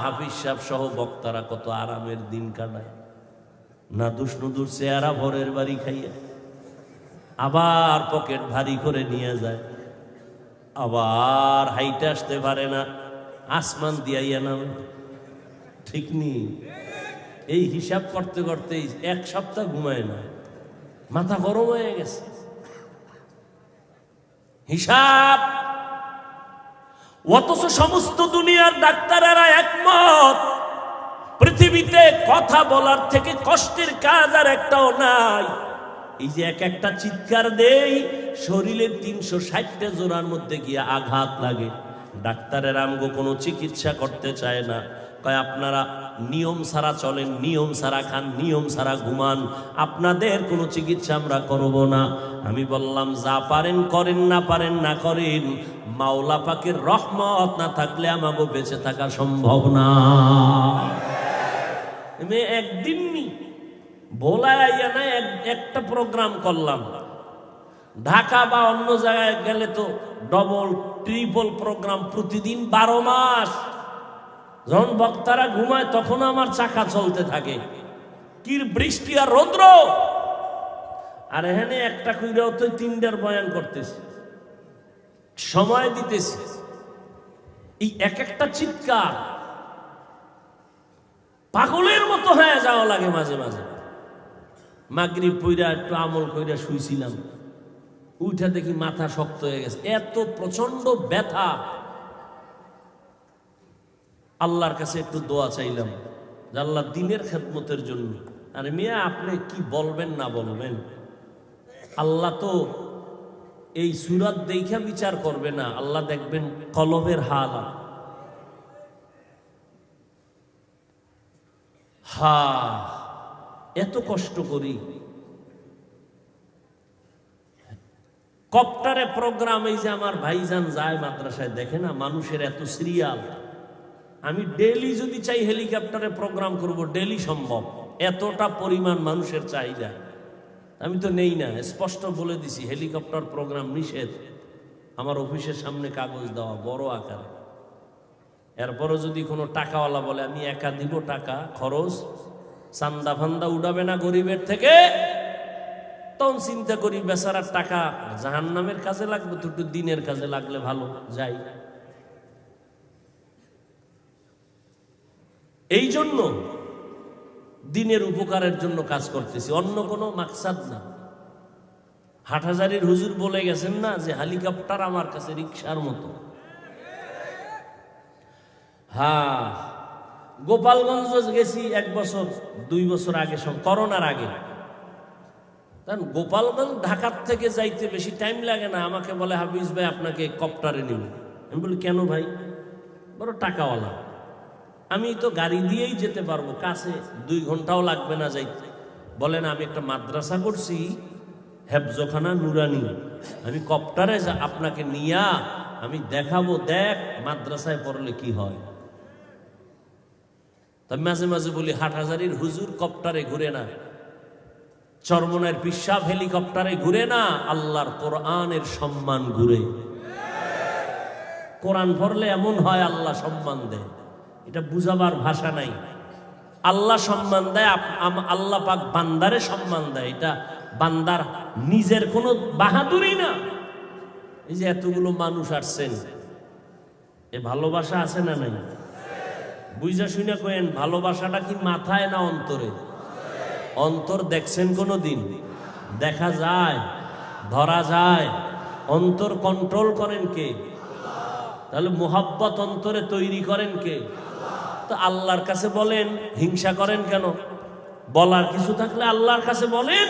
হাফিজ সাহেব সহ বক্তারা কত আরামের দিন কাটায়, না দুষ্ণুদুর চেহারা ভরের বাড়ি খাইয়া, আবার পকেট ভারী করে নিয়ে যায়, আবার হাইটে আসতে পারে না, আসমান দিয়াইয়া না, ঠিক নি? এই হিসাব করতে করতে 1 সপ্তাহ ঘুমায় না, মাথা গরম হয়ে গেছে। হিসাব। অথচ সমস্ত দুনিয়ার ডাক্তারেরা একমত, পৃথিবীতে কথা বলার থেকে কষ্টের কাজ আর একটাও নাই। এই যে একটা চিৎকার দেই, শরীরের 360টা জোড়ার মধ্যে গিয়ে আঘাত লাগে। ডাক্তারের আমগো কোনো চিকিৎসা করতে চায় না, কয় আপনারা নিয়ম ছাড়া চলেন, নিয়ম ছাড়া খান, নিয়ম ছাড়া ঘুমান, আপনাদের কোনো চিকিৎসা আমরা করব না। আমি বললাম যা পারেন করেন, না পারেন না করেন, মাওলা পাকের রহমত না থাকলে আমাগো বেঁচে থাকা সম্ভব না। আমি একদিন বলাইয়া না একটা প্রোগ্রাম করলাম, ঢাকা বা অন্য জায়গায় গেলে তো ডবল ট্রিপল প্রোগ্রাম প্রতিদিন 12 মাস। যখন বক্তারা ঘুমায় তখন আমার চাকা চলতে থাকে, কি বৃষ্টি আর রৌদ্র, আর এখানে একটা কইরাও তো 3টার বয়ান করতেছি, সময় দিতেছি। এই একটা চিৎকার পাগলের মতো হয়ে যাওয়া লাগে মাঝে মাঝে। মাগরিব পইরা একটু আমল কইরা শুইছিলাম, উঠা দেখি মাথা শক্ত হয়ে গেছে, এত প্রচন্ড ব্যথা। আল্লাহর কাছে একটু দোয়া চাইলাম যে আল্লাহ দিনের খেদমতের জন্য। আরে মিয়া আপনি কি বলবেন না বলবেন, আল্লাহ তো এই সূরাত দেখা বিচার করবে না, আল্লাহ দেখবেন কলবের হাল। এত কষ্ট করি, কপ্টারে প্রোগ্রাম, এই যে আমার ভাইজান যায় মাদ্রাসায়, দেখে না মানুষের এত সিরিয়াল। আমি ডেলি যদি চাই হেলিকপ্টারে প্রোগ্রাম করব, ডেলি সম্ভব, এতটা পরিমাণ মানুষের চাহিদা। আমি তো নেই না, স্পষ্ট বলে দিছি হেলিকপ্টার প্রোগ্রাম নিষেধ। আমার অফিসের সামনে কাগজ দেওয়া বড় আকারে। এরপরও যদি কোনো টাকাওয়ালা বলে আমি একা দিব টাকা খরচ, চান্দা ফান্দা উঠাবে না গরিবের থেকে, তখন চিন্তা করি বেচারার টাকা জাহান্নামের কাজে লাগবে, তো একটু দিনের কাজে লাগলে ভালো, যাই। এই জন্য দিনের উপকারের জন্য কাজ করতেছি, অন্য কোনো মাকসাদ না। হাটহাজারীর হুজুর বলে গেছেন না যে হেলিকপ্টার আমার কাছে রিকশার মতো। গোপালগঞ্জ গেছি 1 বছর 2 বছর আগে, সব করোনার আগে। গোপালগঞ্জ ঢাকার থেকে যাইতে বেশি টাইম লাগে না। আমাকে বলে হাফিজ ভাই আপনাকে কপ্টারে নিব। আমি বলি কেন ভাই? বড় টাকাওয়ালা। আমি তো গাড়ি দিয়েই যেতে পারবো, কাছে 2 ঘন্টাও লাগবে না যাইতে। বলেন আমি একটা মাদ্রাসা করছি, হেফজখানা নুরানি, আমি কপ্টারে আপনাকে নিয়া আমি দেখাবো, দেখ মাদ্রাসায় পড়লে কি হয়। তা মাঝে মাঝে বলি হাটহাজারীর হুজুর কপ্টারে ঘুরে না, চরমনার পিসাব হেলিকপ্টারে ঘুরে না, আল্লাহর কোরআনের সম্মান ঘুরে। কোরআন পড়লে এমন হয় আল্লাহ সম্মান দেয়, এটা বুঝাবার ভাষা নাই। আল্লাহ সম্মান দেয়, আল্লাহ পাক বান্দারে সম্মান দেয়, এটা বান্দার নিজের কোনো বাহাদুরি না। এই যে এতগুলো মানুষ আসছেন, এ ভালোবাসা আছে না নাই? বুঝা শুনে কেন, ভালোবাসাটা কি মাথায় না অন্তরে? অন্তর দেখছেন কোনো দিন? দেখা যায়, ধরা যায়। অন্তর কন্ট্রোল করেন কে? তাহলে মোহাব্বত অন্তরে তৈরি করেন কে? তো আল্লাহর কাছে বলেন, হিংসা করেন কেন? বলার কিছু থাকলে আল্লাহর কাছে বলেন।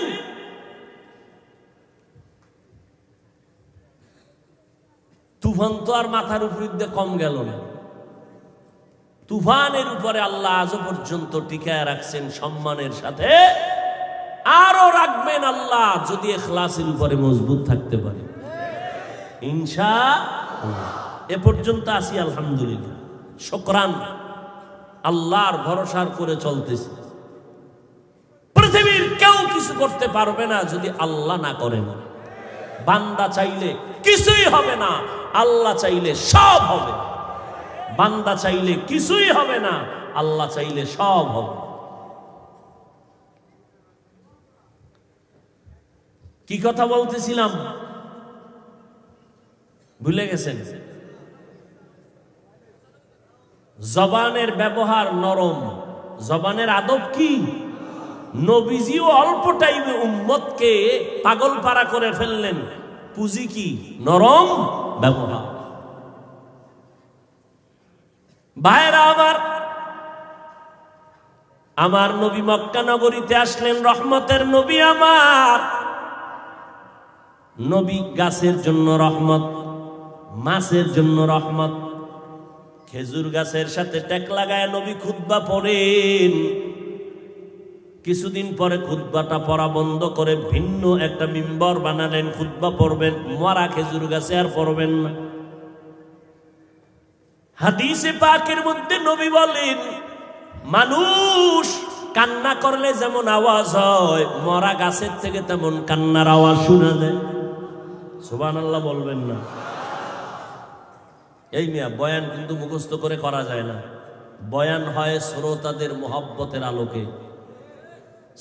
তুফান তো আর মাথার উপর দিয়ে কম গেল না। তুফানের উপরে আল্লাহ আজও পর্যন্ত টিকায় রাখছেন সম্মানের সাথে, আরো রাখবেন আল্লাহ যদি ইখলাসের উপরে মজবুত থাকতে পারে। ইনশাআল্লাহ এ পর্যন্ত আসি আলহামদুলিল্লাহ, শুকরান। আল্লাহর ভরসার করে চলতেছে। পৃথিবীর কেউ কিছু করতে পারবে না যদি আল্লাহ না করেন। বান্দা চাইলে কিছুই হবে না, আল্লাহ চাইলে সব হবে। বান্দা চাইলে কিছুই হবে না, আল্লাহ চাইলে সব হবে। কি কথা বলতেছিলাম ভুলে গেছেন? জবানের ব্যবহার নরম, জবানের আদব কি? নবীজিও অল্প টাইমে উম্মতকে পাগল পারা করে ফেললেন। পুঁজি কি? নরম ব্যবহার। ভাইরা আমার নবী মক্কা নগরীতে আসলেন, রহমতের নবী। আমার নবী গাছের জন্য রহমত, মাছের জন্য রহমত। খেজুর গাছের সাথে টেক লাগায় নবী খুতবা পড়েন। কিছুদিন পরে খুতবাটা পড়া বন্ধ করে ভিন্ন একটা মিম্বর বানালেন, খুতবা পড়বেন। মরা খেজুর গাছে আর পড়বেন না। হাদিসে পাকের মধ্যে নবী বলেন, মানুষ কান্না করলে যেমন আওয়াজ হয়, মরা গাছের থেকে তেমন কান্নার আওয়াজ শোনা যায়। সুবহানাল্লাহ বলবেন না? এই মিয়া বয়ান কিন্তু মুখস্থ করে করা যায় না। বয়ান হয় শ্রোতাদের মোহাব্বতের আলোকে,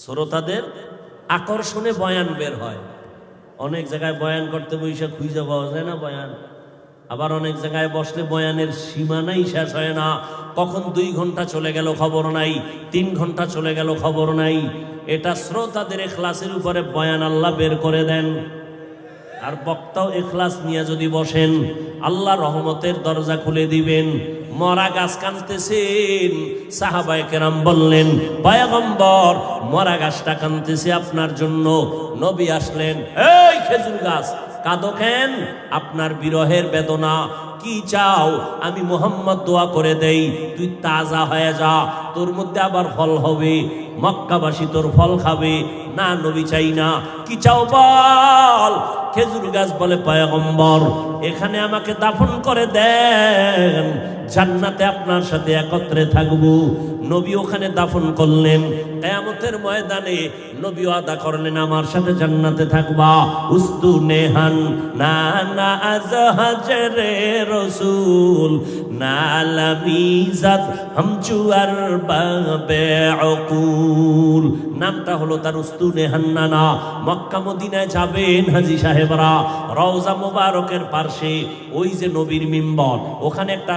শ্রোতাদের আকর্ষণে বয়ান বের হয়। অনেক জায়গায় বয়ান করতে বসে খুঁজে পাওয়া যায় না বয়ান। আবার অনেক জায়গায় বসলে বয়ানের সীমানাই শেষ হয় না। কখন 2 ঘন্টা চলে গেল খবর নাই, 3 ঘন্টা চলে গেল খবর নাই। এটা শ্রোতাদের ইখলাসের উপরে বয়ান আল্লাহ বের করে দেন। আর বক্তাও ইখলাস নিয়ে যদি বসেন, আল্লাহ রহমতের দরজা খুলে দিবেন। মরা গাছ কাঁদতেছেন, সাহাবায়ে কেরাম বললেন, পয়গম্বর মরা গাছটা কাঁদতেছে আপনার জন্য। নবী আসলেন, এই খেজুর গাছ কাঁদো কেন? আপনার বিরহের বেদনা। কি চাও? আমি মুহাম্মদ দোয়া করে দেই, তুই তাজা হয়ে যা, তোর মধ্যে আবার ফল হবে, মক্কাবাসী তোর ফল খাবে। না নবী চাই না। কি চাও বল? খেজুর গাছ বলে, পয়গম্বর এখানে আমাকে দাফন করে দেন, জান্নাতে আপনার সাথে একত্রে থাকবো। নবী ওখানে দাফন করলেন। কিয়ামতের ময়দানে নবী ওয়াদা করলেন, আমার সাথে জান্নাতে থাকবা। উস্তুনে হান না না আজহাজরে রাসূল নালামিজাত হামচুয়ার বাবে উকুল। নামটা হলো তার উস্তুনে হান্নানা। মক্কা মদিনায় যাবেন হাজী সাহেবরা, রওজা মুবারকের পাশে ওই যে নবীর মিম্বর, ওখানে একটা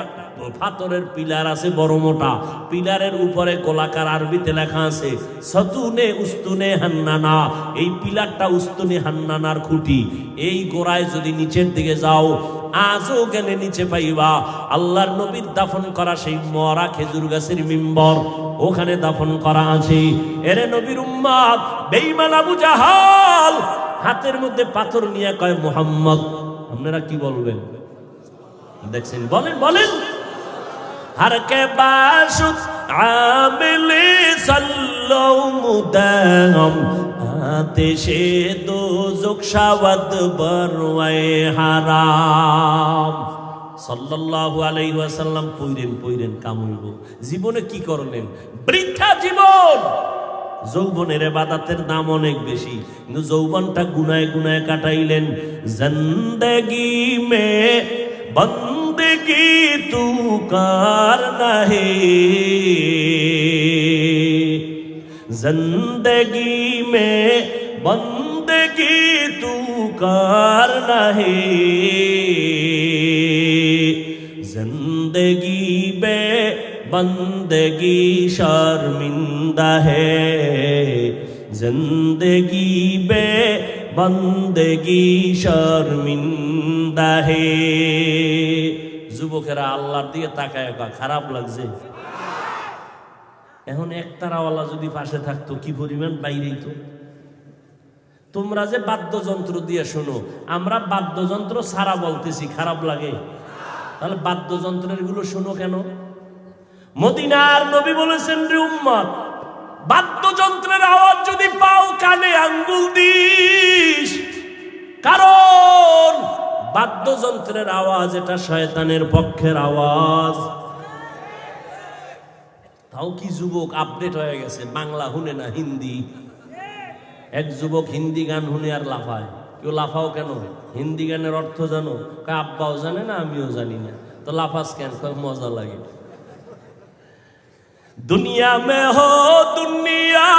পাথরের পিলার আছে বড় মোটা। পিলারের উপরে গোলাকার আরবিতে লেখা আছে সতুনে উস্তুনে হান্নানা। এই পিলারটা উস্তুনে হান্নানার খুঁটি। এই গোড়ায় যদি নিচের দিকে যাও, আজও গেলে নিচে পাইবা আল্লাহর নবীর দাফন করা সেই মরা খেজুর গাছের মিম্বর, ওখানে দাফন করা আছে। এরে নবীর উম্মত, বেঈমান আবু জাহাল হাতের মধ্যে পাথর নিয়ে কয়, মুহাম্মদ। আপনারা কি বলবেন? দেখছেন? বলেন বলেন। हर के बाशुद आमिले सल्लो मुदाम आतिशे दोज़ख शावद बरवाए हाराम। সাল্লাল্লাহু আলাইহি ওয়াসাল্লাম পইরেন কামুইব। জীবনে কি করলেন? বৃথা জীবন। যৌবনের ইবাদতের দাম অনেক বেশি, কিন্তু যৌবনটা গুনায় গুনায় কাটাইলেন। জিন্দেগি মে बंदगी तू कार नहीं, जिंदगी में बंदगी तू कार नहीं, जिंदगी में बंदगी शर्मिंदा है, जिंदगी में बंदगी शर्मिंदा है। যুবকেরা আল্লাহর দিকে তাকায়, খারাপ লাগছে। এখন একতারাওয়ালা যদি পাশে থাকতো কি পরিমাণ বাইরেই তো। তোমরা যে বাদ্যযন্ত্র দিয়ে শোনো, আমরা বাদ্যযন্ত্র ছাড়া বলতেছি, খারাপ লাগে? তাহলে বাদ্যযন্ত্রের গুলো শোনো কেন? মদিনার নবী বলেছেন, রে উম্মত, বাদ্যযন্ত্রের আওয়াজ যদি পাও কানে আঙ্গুল দিস, কারণ বাদ্যযন্ত্রের আওয়াজ এটা শয়তানের পক্ষের আওয়াজ। তাও কি যুবক আপডেট হয়ে গেছে, বাংলা শুনে না হিন্দি। এক যুবক হিন্দি গান শুনে আর লাফায়। কেউ লাফাও কেন? হিন্দি গানের অর্থ জানো? আব্বাও জানে না, আমিও জানি না। তো লাফাজ কেন? কয় মজা লাগে। दुनिया में हो दुनिया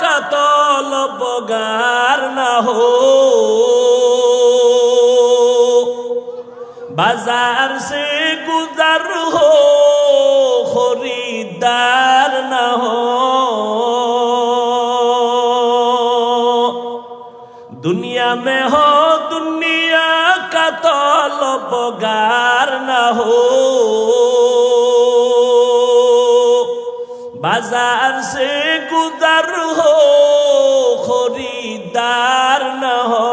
का तलबगार ना हो, बाजार से गुजर हो खरीदार ना हो। दुनिया में हो दुनिया का तलबगार ना हो, बाजार से गुजर हो खरीदार न हो।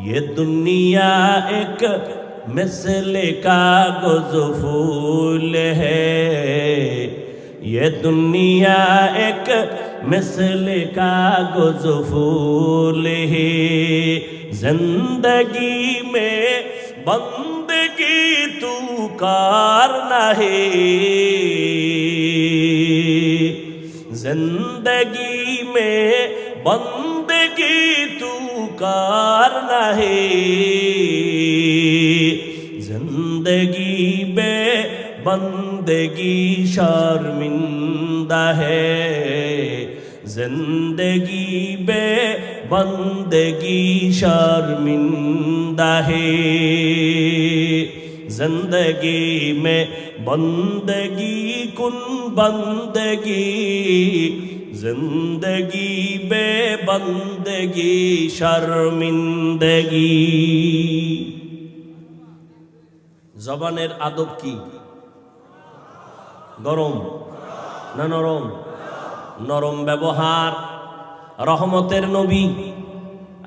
ये दुनिया एक मिसले कागज फूल है, ये दुनिया एक मिसले कागज फूल है। जिंदगी में बंदगी तू करना है, जिंदगी में बंदगी तू करना है। जिंदगी में बंदगी शर्मिंदा है, जिंदगी में बंदगी शर्मिंदा है। जिंदगी में बंदगी कुन बंदगी, जिंदगी में बंदगी शर्मिंदगी। জবানের আদব কি? গরম না নরম? নরম ব্যবহার। রহমতের নবী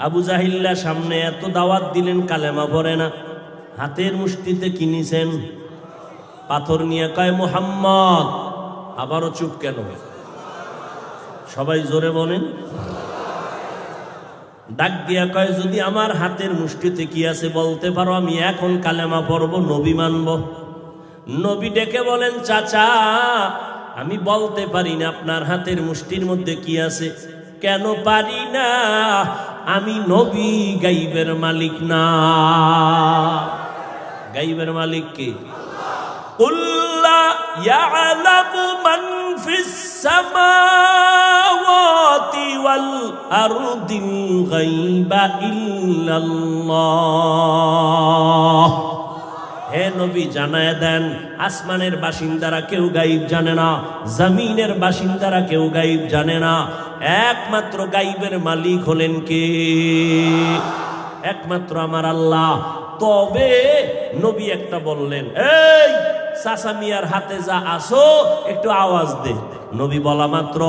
আবু জাহিল্লা সামনে এত দাওয়াত দিলেন, কালেমা পড়ে না। হাতের মুষ্টিতে কিনেছেন পাথর নিয়ে, কয় মুহাম্মদ। আবারও চুপ কেন? সবাই জোরে বলেন। ডাক দিয়া কয়, যদি আমার হাতের মুষ্টিতে কি আছে বলতে পারো, আমি এখন কালেমা পড়ব, নবী মানব। নবী ডেকে বলেন, চাচা আমি বলতে পারি না আপনার হাতের মুষ্টির মধ্যে কি আছে। কেন পারি না? আমি নবী গাইবের মালিক না। গাইবের মালিক কে? কুল লা ইয়ালামু মান ফিস সামাওয়াতি ওয়াল আরদিল গায়বা ইল্লাল্লাহ। হে নবী জানায় দেন, আসমানের বাসিন্দারা কেউ গায়েব জানে না, জমিনের বাসিন্দারা কেউ গায়েব জানে না। একমাত্র গায়েবের মালিক হলেন কে? একমাত্র আমার আল্লাহ। তবে নবী একটা বললেন, এই চাচা মিয়ার হাতে যা আসো একটু আওয়াজ দে। নবী বলা মাত্র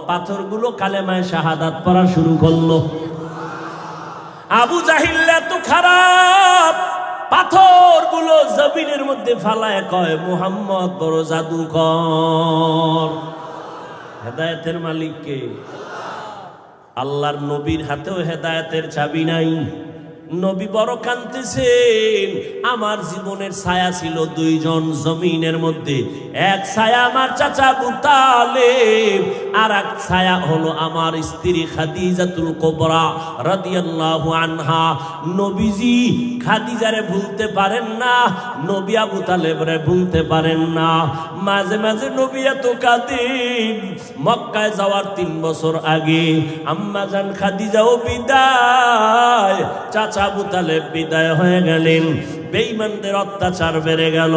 পাথরগুলো কালেমায়ে শাহাদাত পড়া শুরু করলো। আবু জাহিল এত খারাপ, পাথরগুলো জমিনের মধ্যে ফালায় কয়, মুহাম্মদ বড় জাদুকর। হেদায়েতের মালিক কে? আল্লাহর নবীর হাতেও হেদায়েতের চাবি নাই। নবী বড় কাঁদতেছেন। আমার জীবনের ছায়া ছিল দুইজন জমিনের মধ্যে, এক ছায়া আমার চাচা আবু তালেব, আর এক ছায়া হলো আমার স্ত্রী খাদিজাতুল কুবরা রাদিয়াল্লাহু আনহা। নবীজি খাদিজারে ভুলতে পারেন না, নবী আবু তালেবরে ভুলতে পারেন না। মাঝে মাঝে নবী এত কাঁদেন, মক্কায় যাওয়ার 3 বছর আগে আম্মা জান খাদিজাও বিদায়, চাচা আবু তালেব বিদায় হয়ে গেলেন। বেঈমানদের অত্যাচার বেড়ে গেল।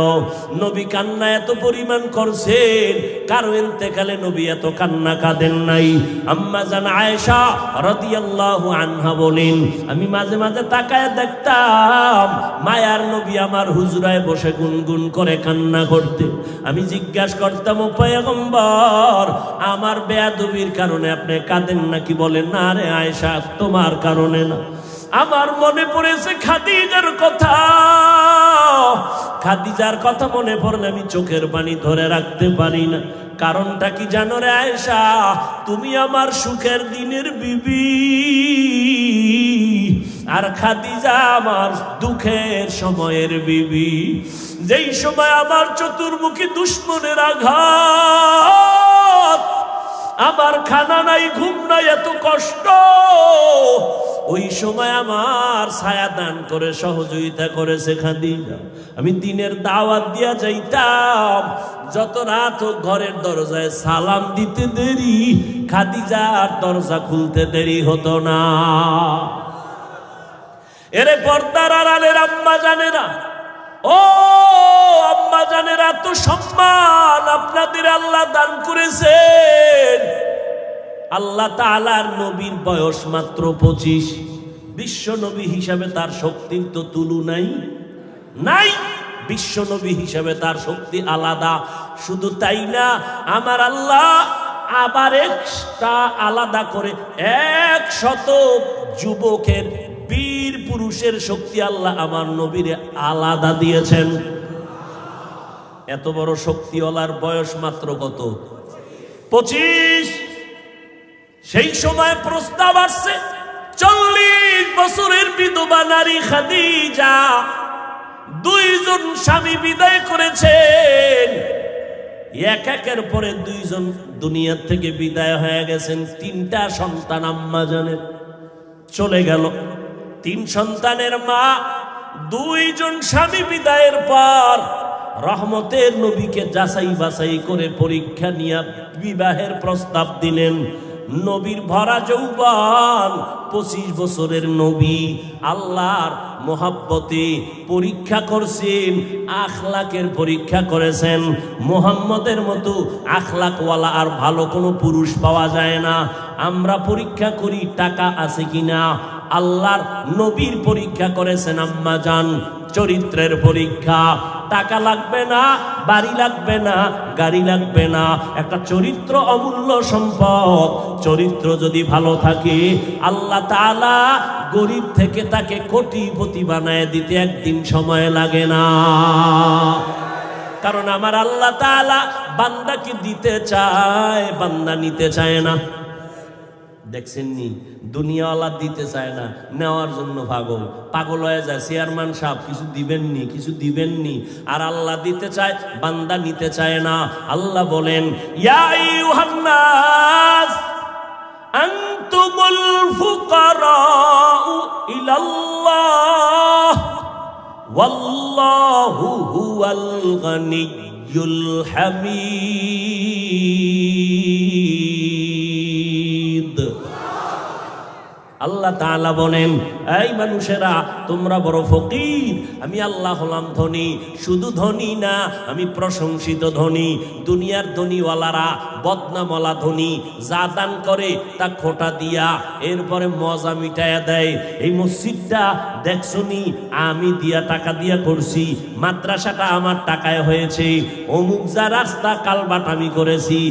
নবী কান্না এত পরিমাণ করছেন, কারো ইন্তেকালে নবী এত কান্না কাঁদেন নাই। আম্মা জান আয়েশা রাদিয়াল্লাহু আনহা বলেন, আমি মাঝে মাঝে তাকায় দেখতাম মায়ার নবী আমার হুজরায় বসে গুনগুন করে কান্না করতে। আমি জিজ্ঞাসা করতাম, ও পয়গম্বর, আমার বেয়াদবির কারণে আপনি কাঁদেন নাকি? বলেন, না রে আয়েশা, তোমার কারণে না। আমার মনে পড়েছে খাদিজার কথা। খাদিজার কথা মনে পড়লে আমি চোখের পানি ধরে রাখতে পারি না। কারণটা কি জানো রে আয়েশা? তুমি আমার সুখের দিনের বিবি, আর খাদিজা আমার দুঃখের সময়ের বিবি। যেই সময় আমার চতুর্মুখী দুশ্মনের আঘাত, আমার খানা নাই, ঘুম নাই, এত কষ্ট, ওই সময় আমার ছায়া দান করে সহযোগিতা করেছে খাদিজা। আমি দিনের দাওয়াত দিয়া যাইতাম, যত রাত হোক ঘরের দরজায় সালাম দিতে দেরি, খাদিজার দরজা খুলতে দেরি হতো না। এরে পর্দার আড়ালের আম্মা জানেরা, ও আম্মা জানেরা, তো সম্মান আপনাদের আল্লাহ দান করেছেন। আল্লাহ তাআলার নবীর বয়স মাত্র 25। বিশ্ব নবী হিসাবে তার শক্তির তো তুলনাই নাই। বিশ্ব নবী হিসাবে তার শক্তি আলাদা। শুধু তাই না, আমার আল্লাহ আবার একটা আলাদা করে 100 যুবকের, বীর পুরুষের শক্তি আল্লাহ আমার নবীরে আলাদা দিয়েছেন। এত বড় শক্তিওয়ালার বয়স মাত্র কত? 25। সেই সময় প্রস্তাব আসছে 40 বছরের বিধবা নারী খাদিজা 2 জন স্বামী বিদায় করেছেন। একের পরে 2 জন দুনিয়া থেকে বিদায় হয়ে গেছেন। 3টা সন্তান আম্মা জানের চলে গেল। 3 সন্তানের মা 2 জন স্বামী বিদায়ের পর রহমতের নবীকে যাচাই বাছাই করে পরীক্ষা নিয়ে বিবাহের প্রস্তাব দিলেন। নবীর ভরা যৌবন, 25 বছরের নবী আল্লাহর মোহাব্বতে পরীক্ষা করছেন, আখলাকের পরীক্ষা করেছেন। মুহাম্মদের মতো আখলাকওয়ালা আর ভালো কোনো পুরুষ পাওয়া যায় না। আমরা পরীক্ষা করি টাকা আছে কিনা, আল্লাহর নবীর পরীক্ষা করেছেন আম্মা জান, চরিত্রের পরীক্ষা। টাকা লাগবে না, বাড়ি লাগবে না, গাড়ি লাগবে না, একটা চরিত্র অমূল্য সম্পদ। চরিত্র যদি ভালো থাকে, আল্লাহ তাআলা গরিব থেকে তাকে কোটিপতি বানায় দিতে একদিন সময় লাগে না। কারণ আমার আল্লাহ তাআলা বান্দাকে দিতে চায়, বান্দা নিতে চায় না। দেখছেন নি, দুনিয়াওয়ালা দিতে চায় না, নেওয়ার জন্য পাগল পাগল হয়ে যায়। চেয়ারম্যান সাহেব কিছু দিবেননি, কিছু দিবেননি। আর আল্লাহ দিতে চায়, বান্দা নিতে চায় না। আল্লাহ বলেন, ইয়া আইয়ুহান নাস আনতুমুল ফুকারাউ ইলাল্লাহ ওয়াল্লাহু হুয়াল গানিয়্যুল হামিদ। আল্লাহ তাআলা বলেন, এই মানুষেরা তোমরা বড় ফকির, আমি আল্লাহ হলাম ধনী। শুধু ধনী না, আমি প্রশংসিত ধনী। দুনিয়ার ধনীওয়ালারা বদনামওয়ালা ধনী, যা দান করে তা খোটা দিয়া এরপরে মজা মিটায়া দেয়। এই মসজিদটা দেখছনি, আমি দিয়া টাকা দিয়া করছি, মাদ্রাসাটা আমার টাকায় হয়েছে, অমুক যা রাস্তা কালবাট আমি করেছি।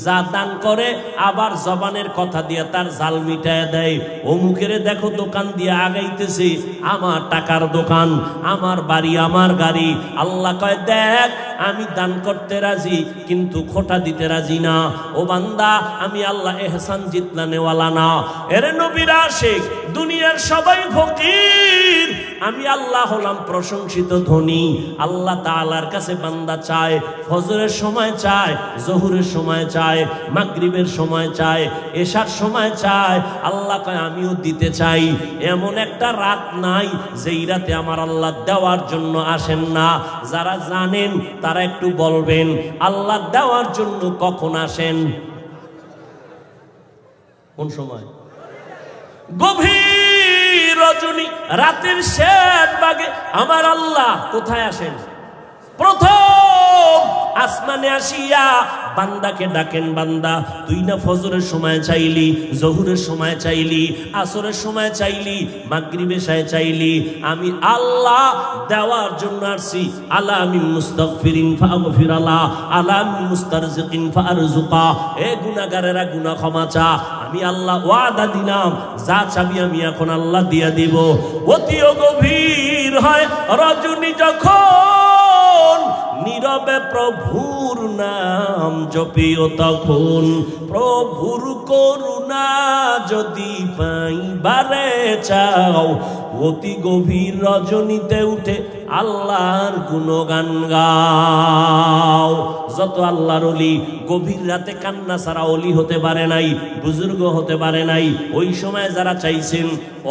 যা দান করে আবার জবানের কথা দিয়ে তার জাল মিটায় দেয়। অমুকের দেখো দোকান দিয়ে আগাইতেছে, আমার টাকার দোকান, আমার বাড়ি, আমার গাড়ি। আল্লাহ কয়, দেখ আমি দান করতে রাজি, কিন্তু খোটা দিতে রাজি না। ও বান্দা, আমি আল্লাহ এহসান জিতলানেওয়ালা না। এর নবীর আশিক, দুনিয়ার সবাই ফকির, আমি আল্লাহ হলাম প্রশংসিত ধনী। আল্লাহ তাআলার কাছে বান্দা চায়, ফজরের সময় চায়, জোহরের সময় চায়, মাগরিবের সময় চায়, এশার সময় চায়। আল্লাহ কয়, আমিও দিতে চাই। এমন একটা রাত নাই যেই রাতে আমার আল্লাহ দেওয়ার জন্য আসেন না। যারা জানেন তারা একটু বলবেন, আল্লাহ দেওয়ার জন্য কখন আসেন? কোন সময়? গভীর রজনী, রাতের শেষ ভাগে আমার আল্লাহ কোথায় আসেন? প্রথম আসমানে আসিয়া বান্দাকে ডাকেন, বান্দা তুই না ফজরের সময় চাইলি, জোহরের সময় চাইলি, আসরের সময় চাইলি, মাগরিবে শায় চাইলি, আমি আল্লাহ দেওয়ার জন্য আসছি। আলা মিন মুস্তাগফিরিন ফাগফির আলা, আলা মিন মুস্তারজিকিন ফারজুকা। এ গুনাহগারেরা গুনাহ ক্ষমা চা, আমি আল্লাহ ওয়াদা দিলাম, যা চাবি আমি এখন আল্লাহ দিয়া দিব। অতিও গভীর হয় রজনী যখন, নীরবে প্রভুর নাম জপিও তখন। প্রভুর করুণা যদি পাইবারে চাও, অতি গভীর রজনীতে উঠে আল্লাহর গুণগান গাও। যত আল্লাহর ওলি গভীর রাতে কান্না ছাড়া ওলি হতে পারে নাই, বুজুর্গ হতে পারে নাই। ওই সময় যারা চাইছেন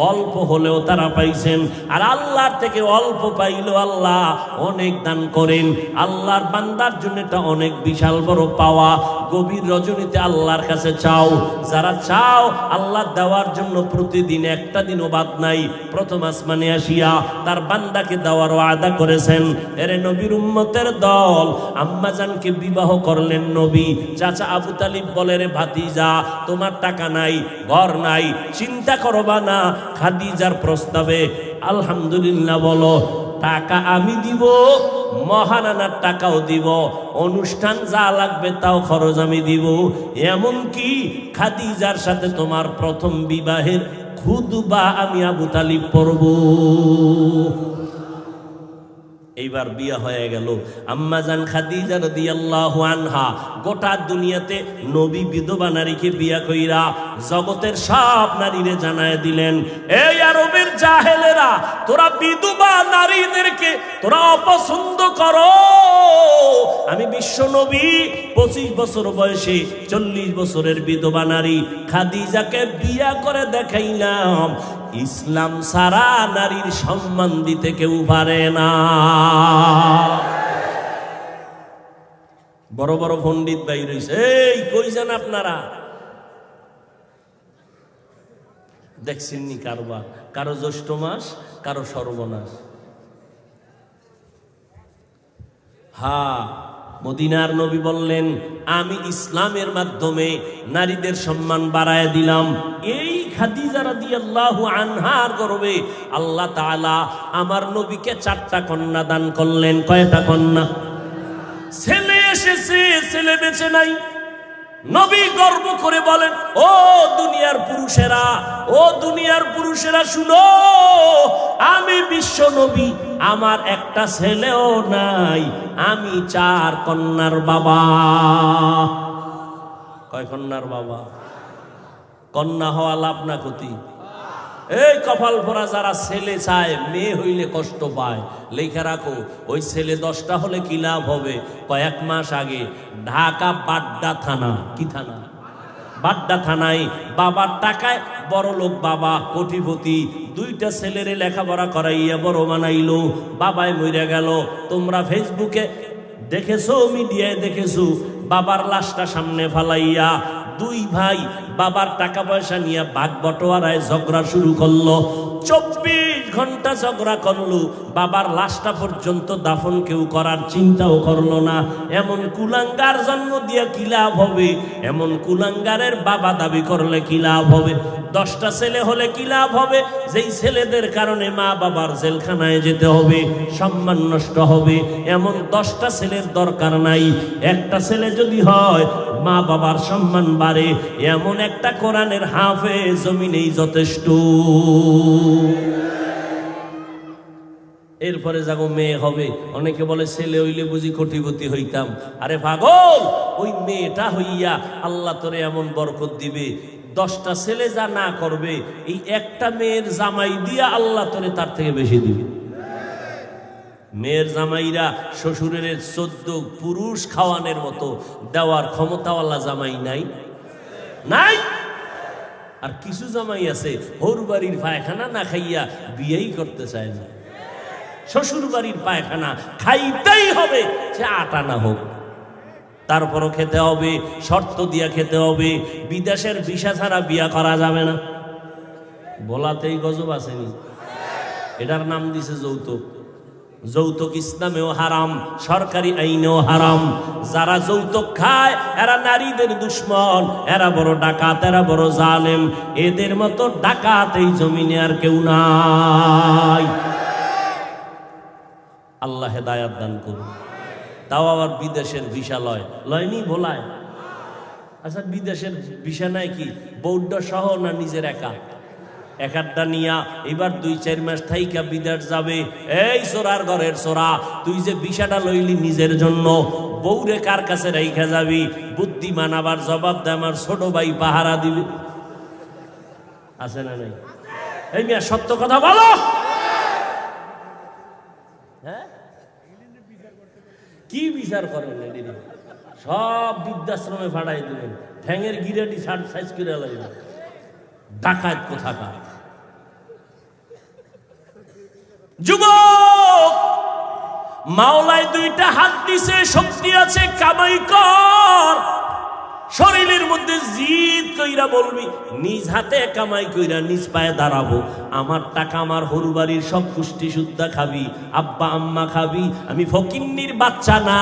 অল্প হলেও তারা পাইছেন, আর আল্লাহর থেকে অল্প পাইলেও আল্লাহ অনেক দান করেন। আল্লাহর বান্দার জন্য এটা অনেক বিশাল বড় পাওয়া। গভীর রজনীতে আল্লাহর কাছে চাও, যারা চাও আল্লাহ দেওয়ার জন্য প্রতিদিন একটা দিনও বাদ নাই। প্রথম আসমানে আসিয়া তার বান্দাকে দেওয়ার ওয়াদা করেছেন। এরে নবীর উম্মতের দল, আম্মাজানকে বিবাহ করলেন নবী। চাচা আবু তালিব বলে, রে ভাতিজা, তোমার টাকা নাই, ঘর নাই, চিন্তা করবা না, খাদিজার প্রস্তাবে আলহামদুলিল্লাহ বলো। টাকা আমি দিব, মহানানার টাকাও দিব, অনুষ্ঠান যা লাগবে তাও খরচ আমি দিব। এমনকি খাদিজার সাথে তোমার প্রথম বিবাহের খুতবা আমি আবু তালিব পড়ব। এইবার বিয়া হয়ে গেল। আম্মাজান খাদিজা রাদিয়াল্লাহু আনহা গোটা দুনিয়াতে নবী বিধবা নারীকে বিয়া কইরা জগতের সব নারীরে জানায় দিলেন, এই আরবের জাহেলেরা, তোরা বিধবা নারীদেরকে তোরা অপছন্দ করো। আমি বিশ্ব নবী 25 বছর বয়সে 40 বছরের বিধবা নারী খাদিজাকে বিয়া করে দেখাইলাম। ইসলাম সারা নারীর সম্মান দিতে কেউ পারে না। বড় বড় পণ্ডিত ভাই রয়েছে, এই কই যান আপনারা? দেখছেননি কারবার, কারো জ্যৈষ্ঠ মাস, কারো সর্বনাশ। হ্যাঁ, মদিনার নবী বললেন, আমি ইসলামের মাধ্যমে নারীদের সম্মান বাড়ায় দিলাম। এই খাদিজা রাদিয়াল্লাহু আনহার গর্বে আল্লাহ তাআলা আমার নবীকে 4টা কন্যা দান করলেন। কয়টা কন্যা? ছেলে এসেছে, ছেলে বেঁচে নাই। নবী গর্ব করে বলেন, ও দুনিয়ার পুরুষেরা, ও দুনিয়ার পুরুষেরা শুনো, আমি বিশ্ব নবী, আমার একটা ছেলেও নাই, আমি 4 কন্যার বাবা। কয় কন্যার বাবা? কন্যা হওয়া লাভ না ক্ষতি? এই কপাল ভরা যারা ছেলে চায়, মেয়ে হইলে কষ্ট পায়, লেখা রাখো, ওই ছেলে 10টা হলে কি লাভ হবে? কয়েক মাস আগে ঢাকা বাড্ডা থানা, কি থানা? বাড্ডা থানায় বাবার টাকায় বড় লোক বাবা, কোটিপতি, 2টা ছেলেরে লেখাপড়া করাইয়া বড় বানাইলো। বাবাই মরে গেল। তোমরা ফেসবুকে দেখেছো, মিডিয়ায় দেখেছো, বাবার লাশটা সামনে ফালাইয়া 2 ভাই বাবার টাকা পয়সা নিয়ে ভাগ বটোয়ারায় ঝগড়া শুরু করলো। 24 ঘন্টা ঝগড়া করলো, বাবার লাশটা পর্যন্ত দাফন কেউ করার চিন্তাও করলো না। এমন কুলাঙ্গার জন্ম দিয়ে কি লাভ হবে? এমন কুলাঙ্গারের বাবা দাবি করলে কি লাভ হবে? 10টা ছেলে হলে কি লাভ হবে? যেই ছেলেদের কারণে মা বাবার জেলখানায় যেতে হবে, সম্মান নষ্ট হবে। এমন 10টা ছেলের দরকার নাই। একটা ছেলে যদি হয়, মা বাবার সম্মান বাড়ে। এমন একটা কোরআনের হাফেজ জমিনেই যথেষ্ট। এরপরে যাগো মেয়ে হবে। অনেকে বলে ছেলে হইলে বুঝি কোটিপতি হইতাম। আরে পাগল, ওই মেয়েটা হইয়া আল্লাহ তোরে এমন বরকত দিবে, 10টা ছেলে যা না করবে, এই একটা মেয়ের জামাই দিয়া আল্লাহ তোরে তার থেকে বেশি দিবে। মেয়ের জামাইরা শ্বশুরের 14 পুরুষ খাওয়ানোর মতো দেওয়ার ক্ষমতাওয়ালা জামাই নাই? নাই। আর কিছু জামাই আছে, হোর বাড়ির পায়খানা না খাইয়া বিয়েই করতে চায় না। শ্বশুর বাড়ির পায়খানা খাইতেই হবে, সে 8 আনা হোক, তারপরও খেতে হবে, শর্ত দিয়া খেতে হবে। বিদেশের ভিসা ছাড়া বিয়া করা যাবে না। বলাতেই গজব আসেনি? এটার নাম দিছে যৌতুক। যৌতুক ইসলামেও হারাম, সরকারি আইনেও হারাম। যারা যৌতুক খায় এরা নারীদের দুশ্মন, এরা বড় ডাকাত, এরা বড় জালেম। এদের মতো ডাকাত এই জমিনে আর কেউ নাই। আল্লাহ হেদায়াত দান করুন। তাও আবার বিদেশের ভিসা লয়নি ভোলায়। আচ্ছা, বিদেশের ভিসা নাই কি বৌদ্ধ সহ না নিজের একা? একটা নিয়া এবার 2-4 মাস থাইকা বিদেশ যাবে। এই চোরার ঘরের চোরা, তুই যে ভিসাটা লইলি নিজের জন্য, বউরে কার কাছে রাইখা যাবি? বুদ্ধিমান আবার জবাব দেয়, আমার ছোট ভাই পাহারা দিবে। আছে না নাই? এই মিয়া সত্য কথা বলো। হ্যাঁ, কি বিচার করেন? সব বৃদ্ধাশ্রমে ফাটাই দিলেন, ঠ্যাঙের গিরাটি সাইজ করে লাগবে। ডাকাত কোথাকার যুবক, মাওলায় দুইটা হাত দিছে, শক্তি আছে, কামাই কর। শরীরের মধ্যে জিদ কইরা বলবি নিজ হাতে কামাই কইরা নিজ পায়ে দাঁড়াবো, আমার টাকা আমার হরু বাড়ির সব পুষ্টি সুদ্ধা খাবি, আব্বা আম্মা খাবি, আমি ফকিন্নির বাচ্চা না,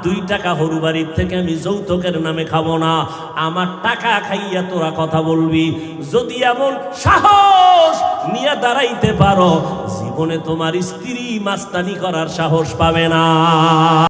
2 টাকা হরু বাড়ির থেকে আমি যৌতুকের নামে খাবো না, আমার টাকা খাইয়া তোরা কথা বলবি। যদি এমন সাহস নিয়ে দাঁড়াইতে পারো, জীবনে তোমার স্ত্রী মাস্তানি করার সাহস পাবে না।